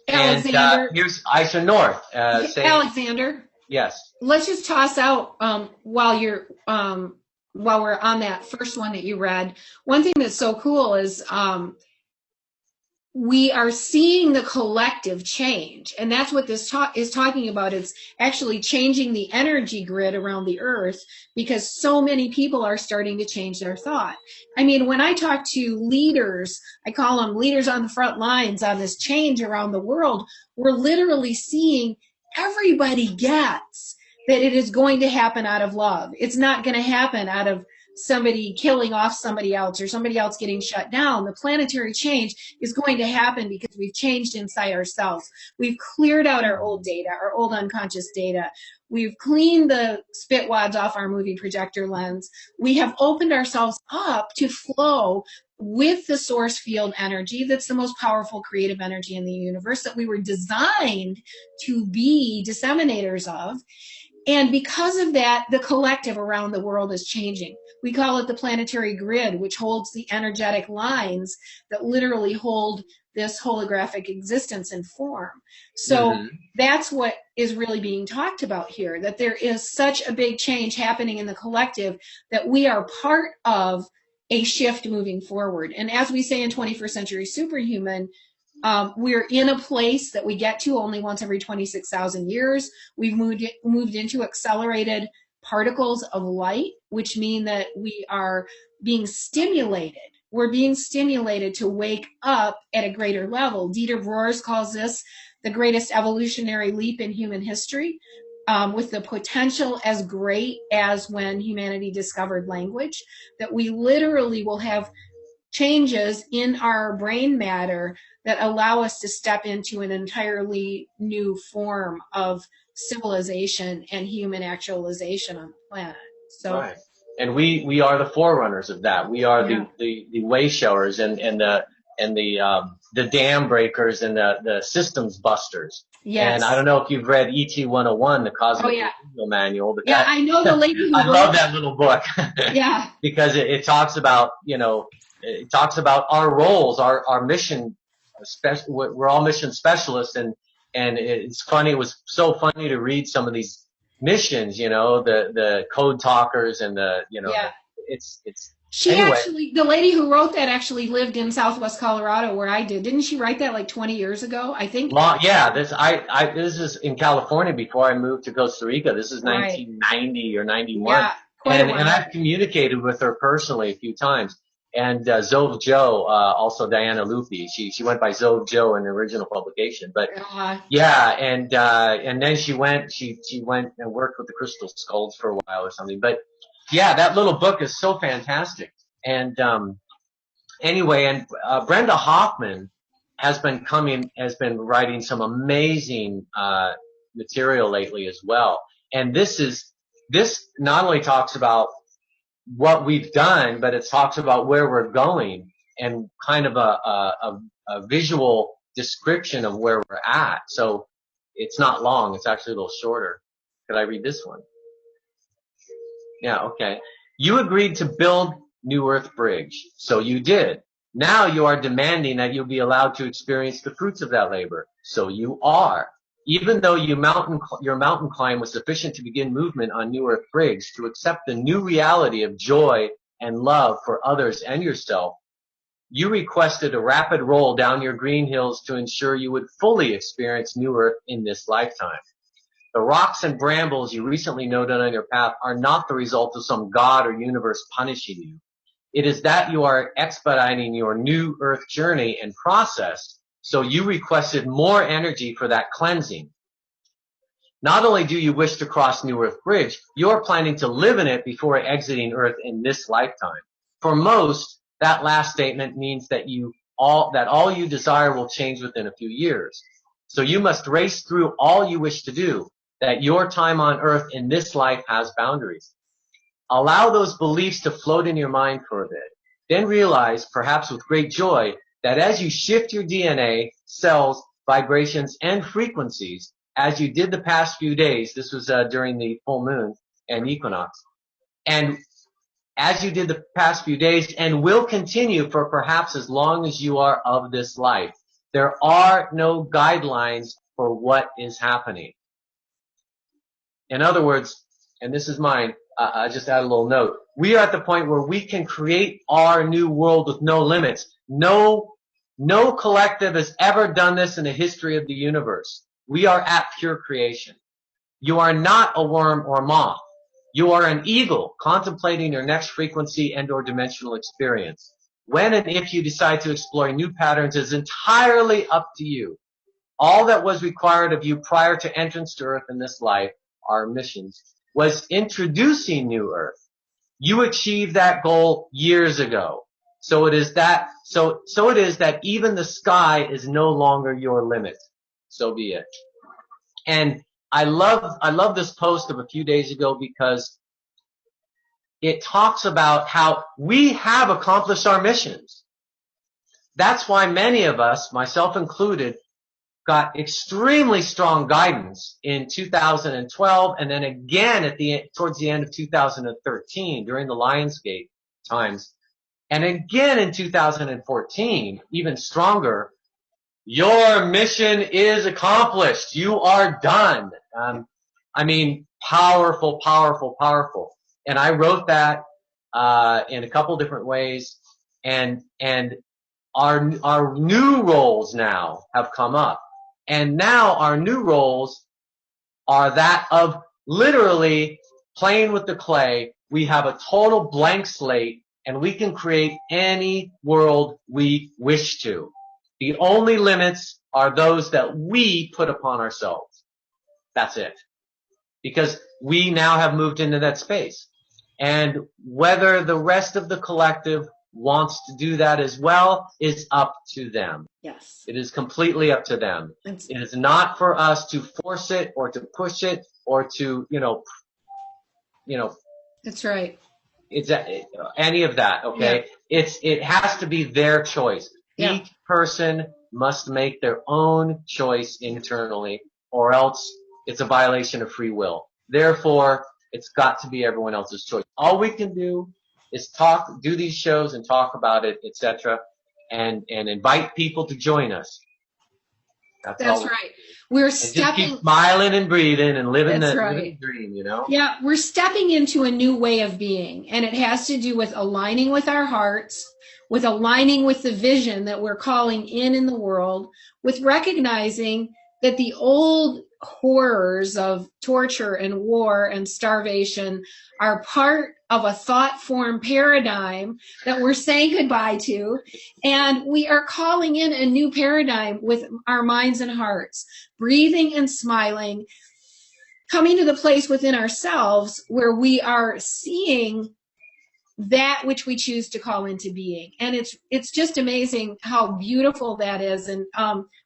And here's Isa North. Alexander. Yes. Let's just toss out while we're on that first one that you read. One thing that's so cool is we are seeing the collective change, and that's what this is talking about. It's actually changing the energy grid around the earth, because so many people are starting to change their thought. I mean, when I talk to leaders, I call them leaders on the front lines on this change around the world, we're literally seeing everybody gets that it is going to happen out of love. It's not going to happen out of somebody killing off somebody else or somebody else getting shut down. The planetary change is going to happen because we've changed inside ourselves. We've cleared out our old data, our old unconscious data. We've cleaned the Spitwads off our movie projector lens. We have opened ourselves up to flow with the source field energy that's the most powerful creative energy in the universe that we were designed to be disseminators of. And because of that, the collective around the world is changing. We call it the planetary grid, which holds the energetic lines that literally hold this holographic existence in form. So that's what is really being talked about here, that there is such a big change happening in the collective that we are part of a shift moving forward. And as we say in 21st Century Superhuman, we're in a place that we get to only once every 26,000 years. We've moved into accelerated particles of light, which mean that we are being stimulated we're being stimulated to wake up at a greater level. Dieter Broers calls this the greatest evolutionary leap in human history, with the potential as great as when humanity discovered language, that we literally will have changes in our brain matter that allow us to step into an entirely new form of civilization and human actualization on the planet. So, right. And we are the forerunners of that. We are the way showers and the dam breakers and the systems busters. yes. And I don't know if you've read ET 101, the Cosmic Manual, but I know the lady who I love that little book. Yeah. Because it talks about, it talks about our roles, our mission. We're all mission specialists, and it's funny. It was so funny to read some of these missions, the code talkers and it's she anyway. Actually, the lady who wrote that actually lived in Southwest Colorado where I did. Didn't she write that like 20 years ago? I think. This is in California before I moved to Costa Rica. This is 1990 or 91. Yeah, and I've communicated with her personally a few times. And Zove Joe, also Diana Lupi, she went by Zove Joe in the original publication. But and then she went and worked with the Crystal Skulls for a while or something. But yeah, that little book is so fantastic. And anyway, and Brenda Hoffman has been writing some amazing material lately as well. And this not only talks about what we've done, but it talks about where we're going and kind of a visual description of where we're at. So it's not long. It's actually a little shorter. Could I read this one? Yeah, okay. You agreed to build New Earth Bridge. So you did. Now you are demanding that you'll be allowed to experience the fruits of that labor. So you are. Even though your mountain climb was sufficient to begin movement on New Earth Bridge, to accept the new reality of joy and love for others and yourself, you requested a rapid roll down your green hills to ensure you would fully experience New Earth in this lifetime. The rocks and brambles you recently noted on your path are not the result of some God or universe punishing you. It is that you are expediting your New Earth journey and process, so you requested more energy for that cleansing. Not only do you wish to cross New Earth Bridge, you are planning to live in it before exiting Earth in this lifetime. For most, that last statement means that all you desire will change within a few years. So you must race through all you wish to do, that your time on Earth in this life has boundaries. Allow those beliefs to float in your mind for a bit. Then realize, perhaps with great joy, that as you shift your DNA, cells, vibrations, and frequencies, as you did the past few days, this was during the full moon and equinox, and as you did the past few days and will continue for perhaps as long as you are of this life, there are no guidelines for what is happening. In other words, and this is mine, I just add a little note. We are at the point where we can create our new world with no limits. No collective has ever done this in the history of the universe. We are at pure creation. You are not a worm or moth. You are an eagle contemplating your next frequency and or dimensional experience. When and if you decide to explore new patterns is entirely up to you. All that was required of you prior to entrance to Earth in this life, our missions, was introducing New Earth. You achieved that goal years ago. So it is that even the sky is no longer your limit. So be it. And I love this post of a few days ago because it talks about how we have accomplished our missions. That's why many of us, myself included, got extremely strong guidance in 2012 and then again towards the end of 2013 during the Lionsgate times. And again in 2014, even stronger, your mission is accomplished. You are done. Powerful, powerful, powerful. And I wrote that in a couple different ways. And our new roles now have come up. And now our new roles are that of literally playing with the clay. We have a total blank slate. and we can create any world we wish to. The only limits are those that we put upon ourselves. That's it. Because we now have moved into that space. And whether the rest of the collective wants to do that as well is up to them. Yes. It is completely up to them. It is not for us to force it or to push it or to, That's right. It's any of that, okay? Yeah. It has to be their choice. Yeah. Each person must make their own choice internally, or else it's a violation of free will. Therefore, it's got to be everyone else's choice. All we can do is do these shows and talk about it, etc., and invite people to join us. That's right. We're stepping. Just keep smiling and breathing and living the dream, Yeah, we're stepping into a new way of being, and it has to do with aligning with our hearts, with aligning with the vision that we're calling in the world, with recognizing that the old horrors of torture and war and starvation are part of a thought form paradigm that we're saying goodbye to, and we are calling in a new paradigm with our minds and hearts, breathing and smiling, coming to the place within ourselves where we are seeing that which we choose to call into being. And it's just amazing how beautiful that is. And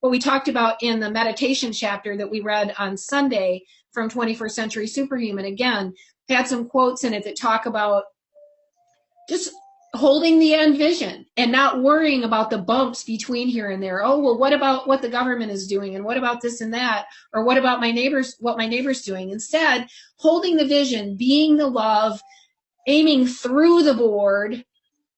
what we talked about in the meditation chapter that we read on Sunday from 21st Century Superhuman, again, had some quotes in it that talk about just holding the end vision and not worrying about the bumps between here and there. Oh, well, what about what the government is doing? And what about this and that? Or what about what my neighbor's doing? Instead, holding the vision, being the love, aiming through the board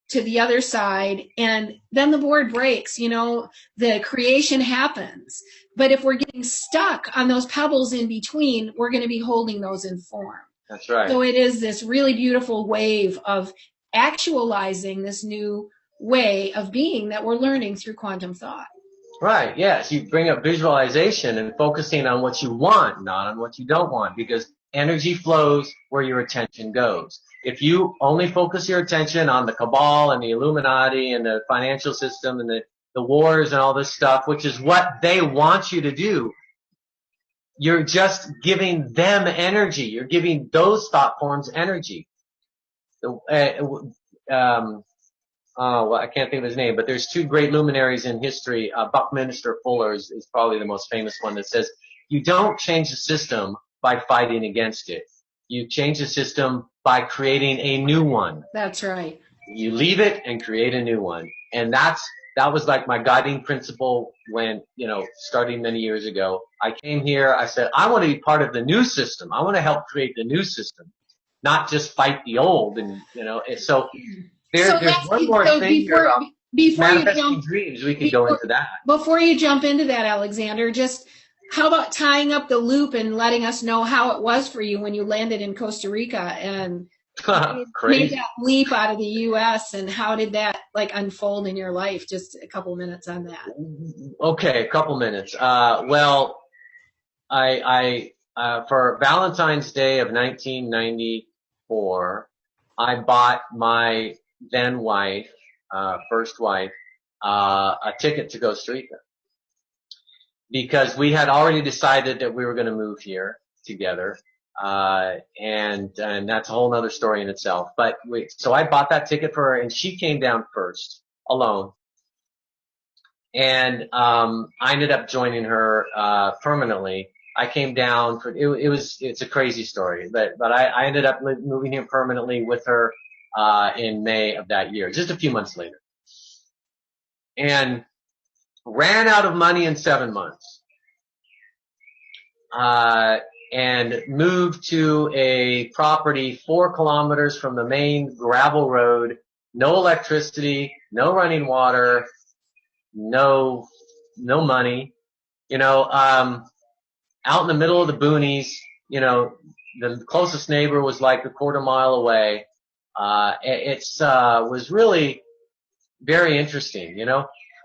to the other side, and then the board breaks, the creation happens. But if we're getting stuck on those pebbles in between, we're going to be holding those in form. That's right. So it is this really beautiful wave of actualizing this new way of being that we're learning through quantum thought. Right, yes. You bring up visualization and focusing on what you want, not on what you don't want, because energy flows where your attention goes. If you only focus your attention on the cabal and the Illuminati and the financial system and the wars and all this stuff, which is what they want you to do, you're just giving them energy. You're giving those thought forms energy. Well, I can't think of his name, but there's two great luminaries in history. Buckminster Fuller is probably the most famous one that says, you don't change the system by fighting against it. You change the system by creating a new one. That's right. You leave it and create a new one. And that was like my guiding principle when, starting many years ago. I came here, I said, I want to be part of the new system. I want to help create the new system, not just fight the old. And, so there's one more thing here about manifesting dreams. We could go into that. Before you jump into that, Alexander, just how about tying up the loop and letting us know how it was for you when you landed in Costa Rica and made that leap out of the U.S. and how did that unfold in your life? Just a couple minutes on that. Okay, a couple minutes. Well, I for Valentine's Day of 1994, I bought my then wife, first wife, a ticket to Costa Rica. Because we had already decided that we were going to move here together, and that's a whole other story in itself. But so I bought that ticket for her, and she came down first, alone, and I ended up joining her permanently. I came down for it's a crazy story, but I ended up moving here permanently with her in May of that year, just a few months later, and ran out of money in 7 months, and moved to a property 4 kilometers from the main gravel road, no electricity, no running water, no money, out in the middle of the boonies, the closest neighbor was like a quarter mile away. It was really very interesting,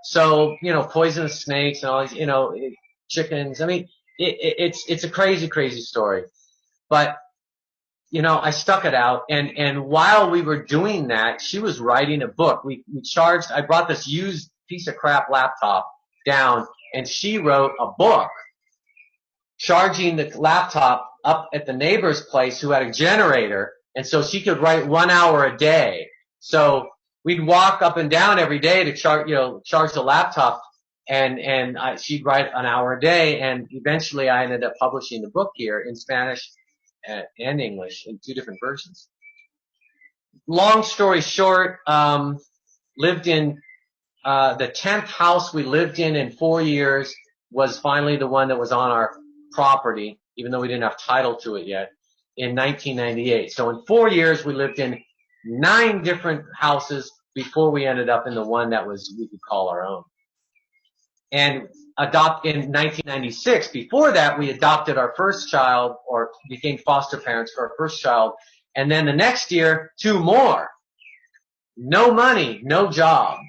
So, poisonous snakes and all these, chickens. I mean, it's a crazy, crazy story. But, I stuck it out, and while we were doing that, she was writing a book. I brought this used piece of crap laptop down, and she wrote a book, charging the laptop up at the neighbor's place who had a generator, and so she could write 1 hour a day. So we'd walk up and down every day to charge the laptop, and she'd write an hour a day, and eventually I ended up publishing the book here in Spanish and English in 2 different versions. Long story short, lived in the 10th house we lived in 4 years was finally the one that was on our property, even though we didn't have title to it yet, in 1998. So in 4 years we lived in 9 different houses before we ended up in the one that we could call our own. And in 1996, before that, we adopted our first child, or became foster parents for our first child. And then the next year, 2 more. No money, no job.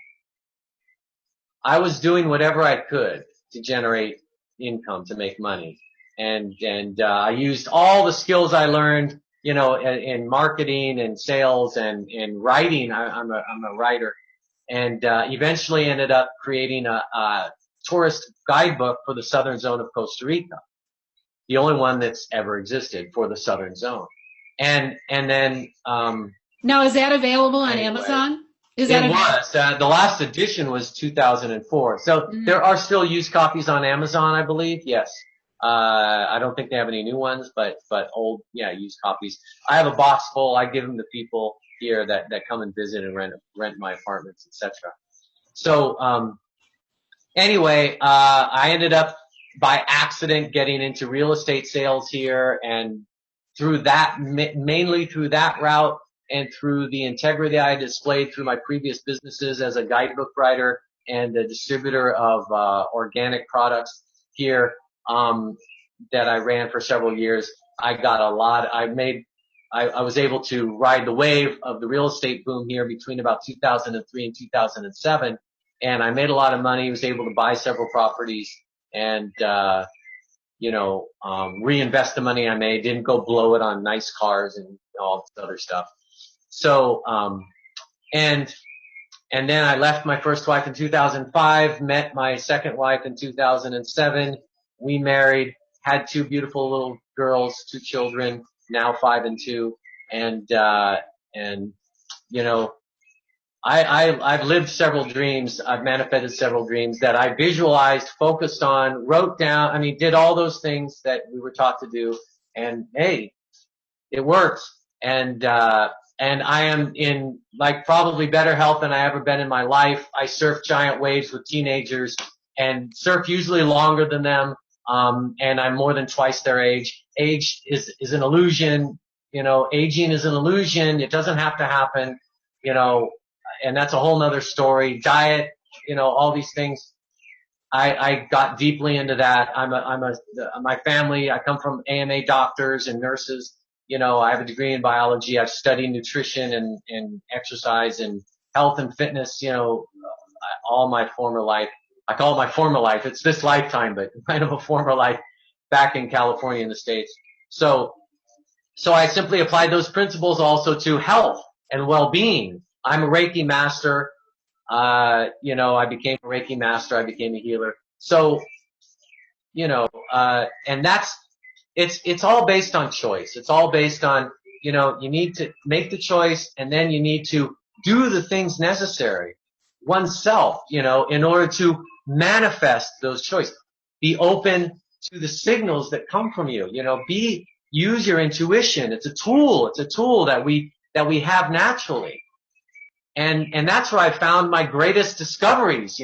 I was doing whatever I could to generate income, to make money. And I used all the skills I learned, in marketing and sales and writing. I'm a writer. And eventually ended up creating a tourist guidebook for the southern zone of Costa Rica, the only one that's ever existed for the southern zone. And then now, is that available on Amazon? The last edition was 2004. So there are still used copies on Amazon, I believe. Yes. I don't think they have any new ones, but old, used copies. I have a box full. I give them to people here that come and visit and rent my apartments, etc. So, anyway, I ended up by accident getting into real estate sales here, and through that, mainly through that route and through the integrity I displayed through my previous businesses as a guidebook writer and a distributor of organic products here, that I ran for several years. I got a lot. I was able to ride the wave of the real estate boom here between about 2003 and 2007. And I made a lot of money, was able to buy several properties and, reinvest the money I made, didn't go blow it on nice cars and all this other stuff. So, and then I left my first wife in 2005, met my second wife in 2007. We married, had 2 beautiful little girls, 2 children, now 5 and 2. I've lived several dreams. I've manifested several dreams that I visualized, focused on, wrote down. Did all those things that we were taught to do. And hey, it works. And I am in probably better health than I ever been in my life. I surf giant waves with teenagers and surf usually longer than them. And I'm more than twice their age. Age is an illusion. Aging is an illusion. It doesn't have to happen, and that's a whole nother story. Diet, all these things. I got deeply into that. My family, I come from AMA doctors and nurses. I have a degree in biology. I've studied nutrition and exercise and health and fitness, all my former life. I call it my former life. It's this lifetime, but kind of a former life back in California in the States. So I simply applied those principles also to health and well-being. I'm a Reiki master. I became a Reiki master. I became a healer. So, and it's all based on choice. It's all based on, you need to make the choice, and then you need to do the things necessary oneself, in order to manifest those choices. Be open to the signals that come from you, use your intuition. It's a tool. It's a tool that we have naturally. And that's where I found my greatest discoveries,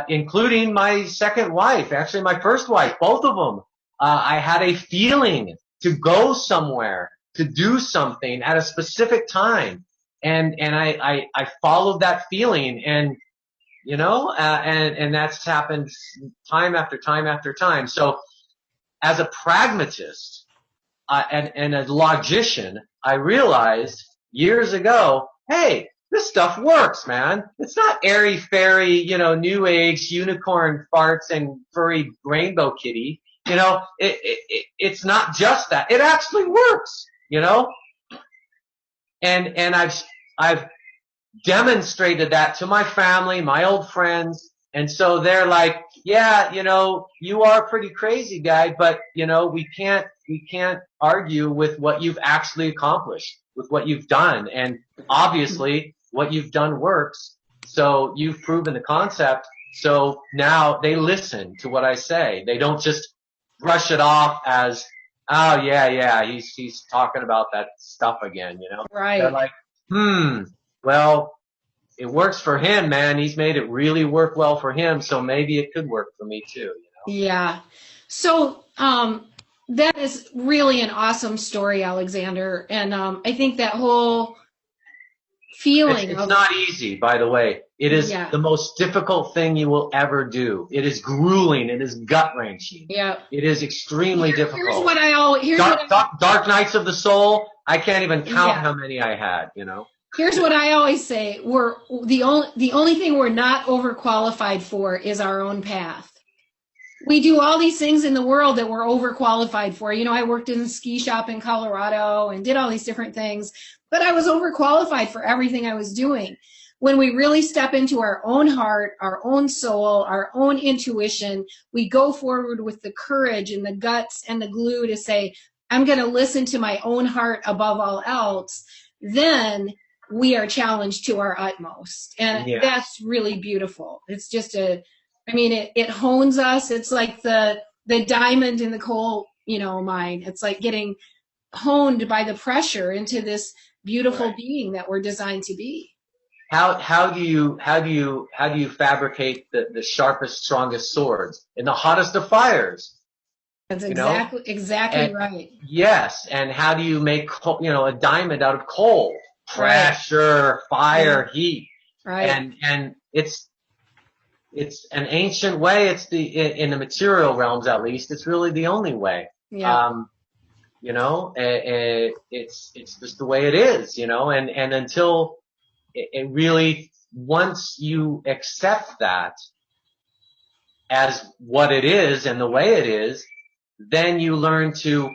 including my second wife, actually my first wife, both of them. I had a feeling to go somewhere, to do something at a specific time. And I followed that feeling, and that's happened time after time after time. So as a pragmatist, and a logician, I realized years ago, hey, this stuff works, man. It's not airy-fairy, new age unicorn farts and furry rainbow kitty. It's not just that. It actually works. you know? And I've demonstrated that to my family, my old friends. And so they're like, yeah, you know, you are a pretty crazy guy, but you know, we can't argue with what you've actually accomplished, with what you've done. And obviously what you've done works. So you've proven the concept. So now they listen to what I say. They don't just brush it off as, oh yeah, he's talking about that stuff again, you know? Right. They're like, well, it works for him, man. He's made it really work well for him, so maybe it could work for me too, you know? Yeah. So, that is really an awesome story, Alexander. And, I think that whole feeling It's not easy, by the way. It is the most difficult thing you will ever do. It is grueling. It is gut-wrenching. Yeah. It is extremely difficult. Here's what I always, Dark Nights of the Soul, I can't even count how many I had, you know? Here's what I always say. We're the only thing we're not overqualified for is our own path. We do all these things in the world that we're overqualified for. You know, I worked in a ski shop in Colorado and did all these different things, but I was overqualified for everything I was doing. When we really step into our own heart, our own soul, our own intuition, we go forward with the courage and the guts and the glue to say, I'm going to listen to my own heart above all else. Then we are challenged to our utmost. And that's really beautiful. It's just it hones us. It's like the diamond in the coal, you know, mine. It's like getting honed by the pressure into this beautiful being that we're designed to be. How do you fabricate the sharpest, strongest swords in the hottest of fires? That's exactly right. Yes. And how do you make, a diamond out of coal? Pressure, fire, heat. Right. And it's an ancient way. It's in the material realms, at least, it's really the only way. Yeah. It's just the way it is, you know, and until it really, once you accept that as what it is and the way it is, then you learn to,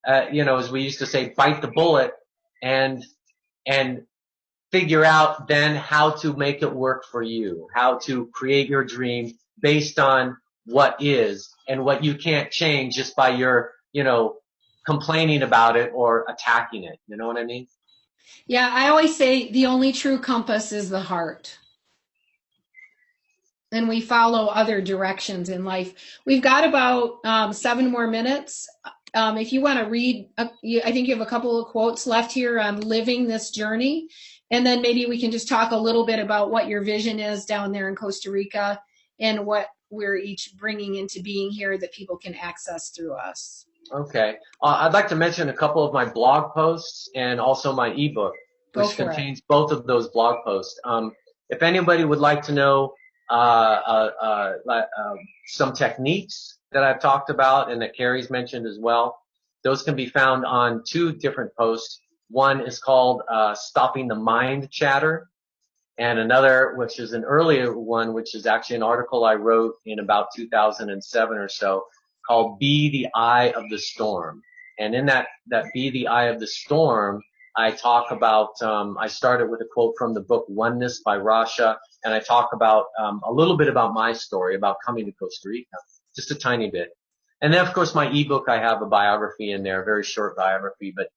as we used to say, bite the bullet and figure out then how to make it work for you, how to create your dream based on what is and what you can't change just by your, complaining about it or attacking it. You know what I mean? Yeah, I always say the only true compass is the heart. And we follow other directions in life. We've got about 7 more minutes. If you want to read, I think you have a couple of quotes left here on living this journey. And then maybe we can just talk a little bit about what your vision is down there in Costa Rica and what we're each bringing into being here that people can access through us. Okay. I'd like to mention a couple of my blog posts and also my ebook, which contains both of those blog posts. If anybody would like to know some techniques that I've talked about and that Cary's mentioned as well, those can be found on 2 different posts. One is called Stopping the Mind Chatter, and another, which is an earlier one, which is actually an article I wrote in about 2007 or so, called Be the Eye of the Storm. And in that Be the Eye of the Storm, I talk about, I started with a quote from the book Oneness by Rasha, and I talk about a little bit about my story, about coming to Costa Rica, just a tiny bit. And then, of course, my ebook, I have a biography in there, a very short biography, but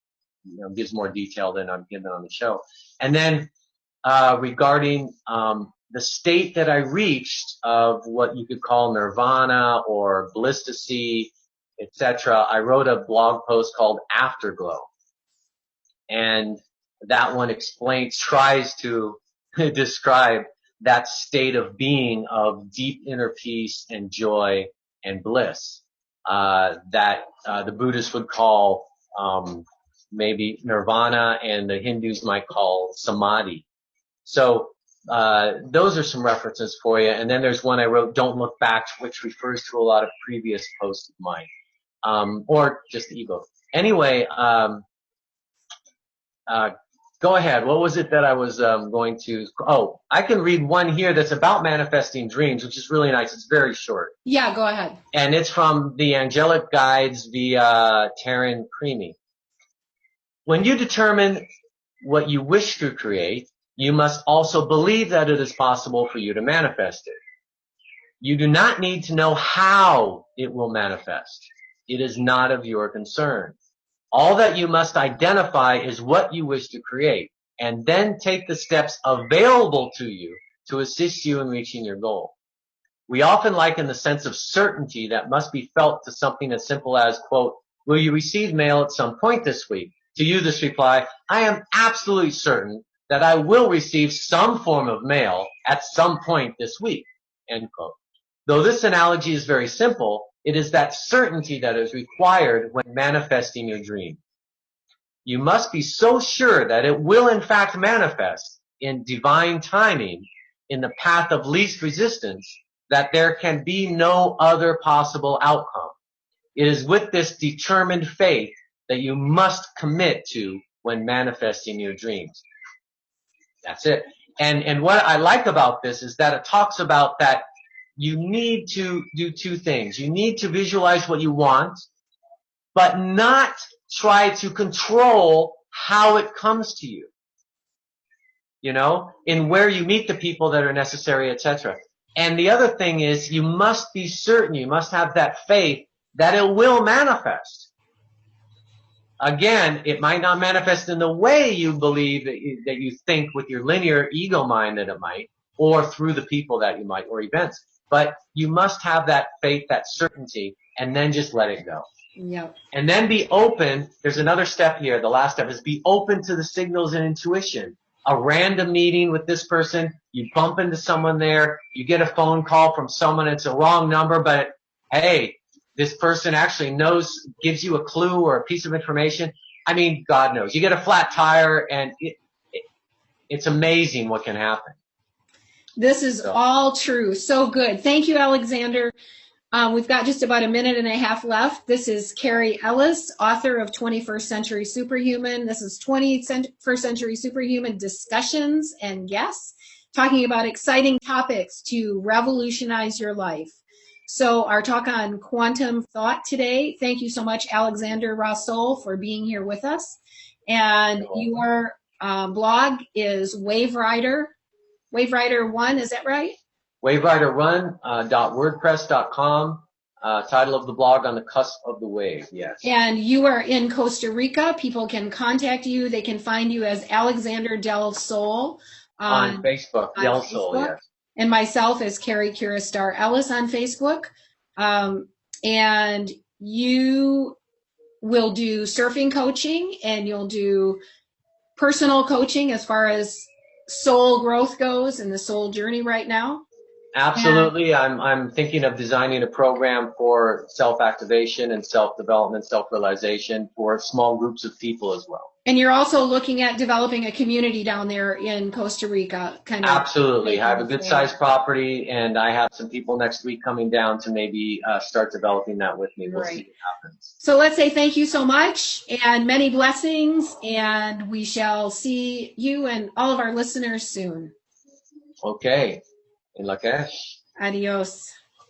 gives more detail than I'm giving on the show. And then regarding the state that I reached of what you could call nirvana or blisstasy, etc., I wrote a blog post called Afterglow. And that one tries to describe that state of being of deep inner peace and joy and bliss that the Buddhists would call maybe nirvana, and the Hindus might call samadhi. So those are some references for you. And then there's one I wrote, Don't Look Back, which refers to a lot of previous posts of mine, or just the ebook. Anyway, go ahead. What was it that I was going to? Oh, I can read one here that's about manifesting dreams, which is really nice. It's very short. Yeah, go ahead. And it's from the Angelic Guides via Taryn Creamy. When you determine what you wish to create, you must also believe that it is possible for you to manifest it. You do not need to know how it will manifest. It is not of your concern. All that you must identify is what you wish to create, and then take the steps available to you to assist you in reaching your goal. We often liken the sense of certainty that must be felt to something as simple as, quote, will you receive mail at some point this week? To you this reply, I am absolutely certain that I will receive some form of mail at some point this week, end quote. Though this analogy is very simple, it is that certainty that is required when manifesting your dream. You must be so sure that it will in fact manifest in divine timing, in the path of least resistance, that there can be no other possible outcome. It is with this determined faith that you must commit to when manifesting your dreams. That's it. And what I like about this is that it talks about that you need to do two things. You need to visualize what you want, but not try to control how it comes to you. You know, in where you meet the people that are necessary, etc. And the other thing is you must be certain, you must have that faith that it will manifest. Again, it might not manifest in the way you believe that you think with your linear ego mind that it might, or through the people that you might, or events. But you must have that faith, that certainty, and then just let it go. Yep. And then be open. There's another step here. The last step is be open to the signals and intuition. A random meeting with this person, you bump into someone there, you get a phone call from someone, it's a wrong number, but hey, this person actually knows, gives you a clue or a piece of information. I mean, God knows. You get a flat tire, and it's amazing what can happen. This is all true. So good. Thank you, Alexander. We've got just about a minute and a half left. This is Cary Ellis, author of 21st Century Superhuman. This is 21st Century Superhuman discussions and guests talking about exciting topics to revolutionize your life. So our talk on quantum thought today. Thank you so much, Alexander Rasol, for being here with us. And your blog is Waverider 1, is that right? WaveriderRun.wordpress.com. Title of the blog, On the Cusp of the Wave, yes. And you are in Costa Rica. People can contact you. They can find you as Alexander Del Sol. On Facebook, Del Sol, yes. And myself as Cary Kirastar Ellis on Facebook. And you will do surfing coaching, and you'll do personal coaching as far as soul growth goes and the soul journey right now. Absolutely. I'm thinking of designing a program for self-activation and self-development, self-realization for small groups of people as well. And you're also looking at developing a community down there in Costa Rica. Absolutely. I have a good-sized property, and I have some people next week coming down to maybe start developing that with me. We'll see what happens. So let's say thank you so much and many blessings, and we shall see you and all of our listeners soon. Okay. In Lakesh. Adios.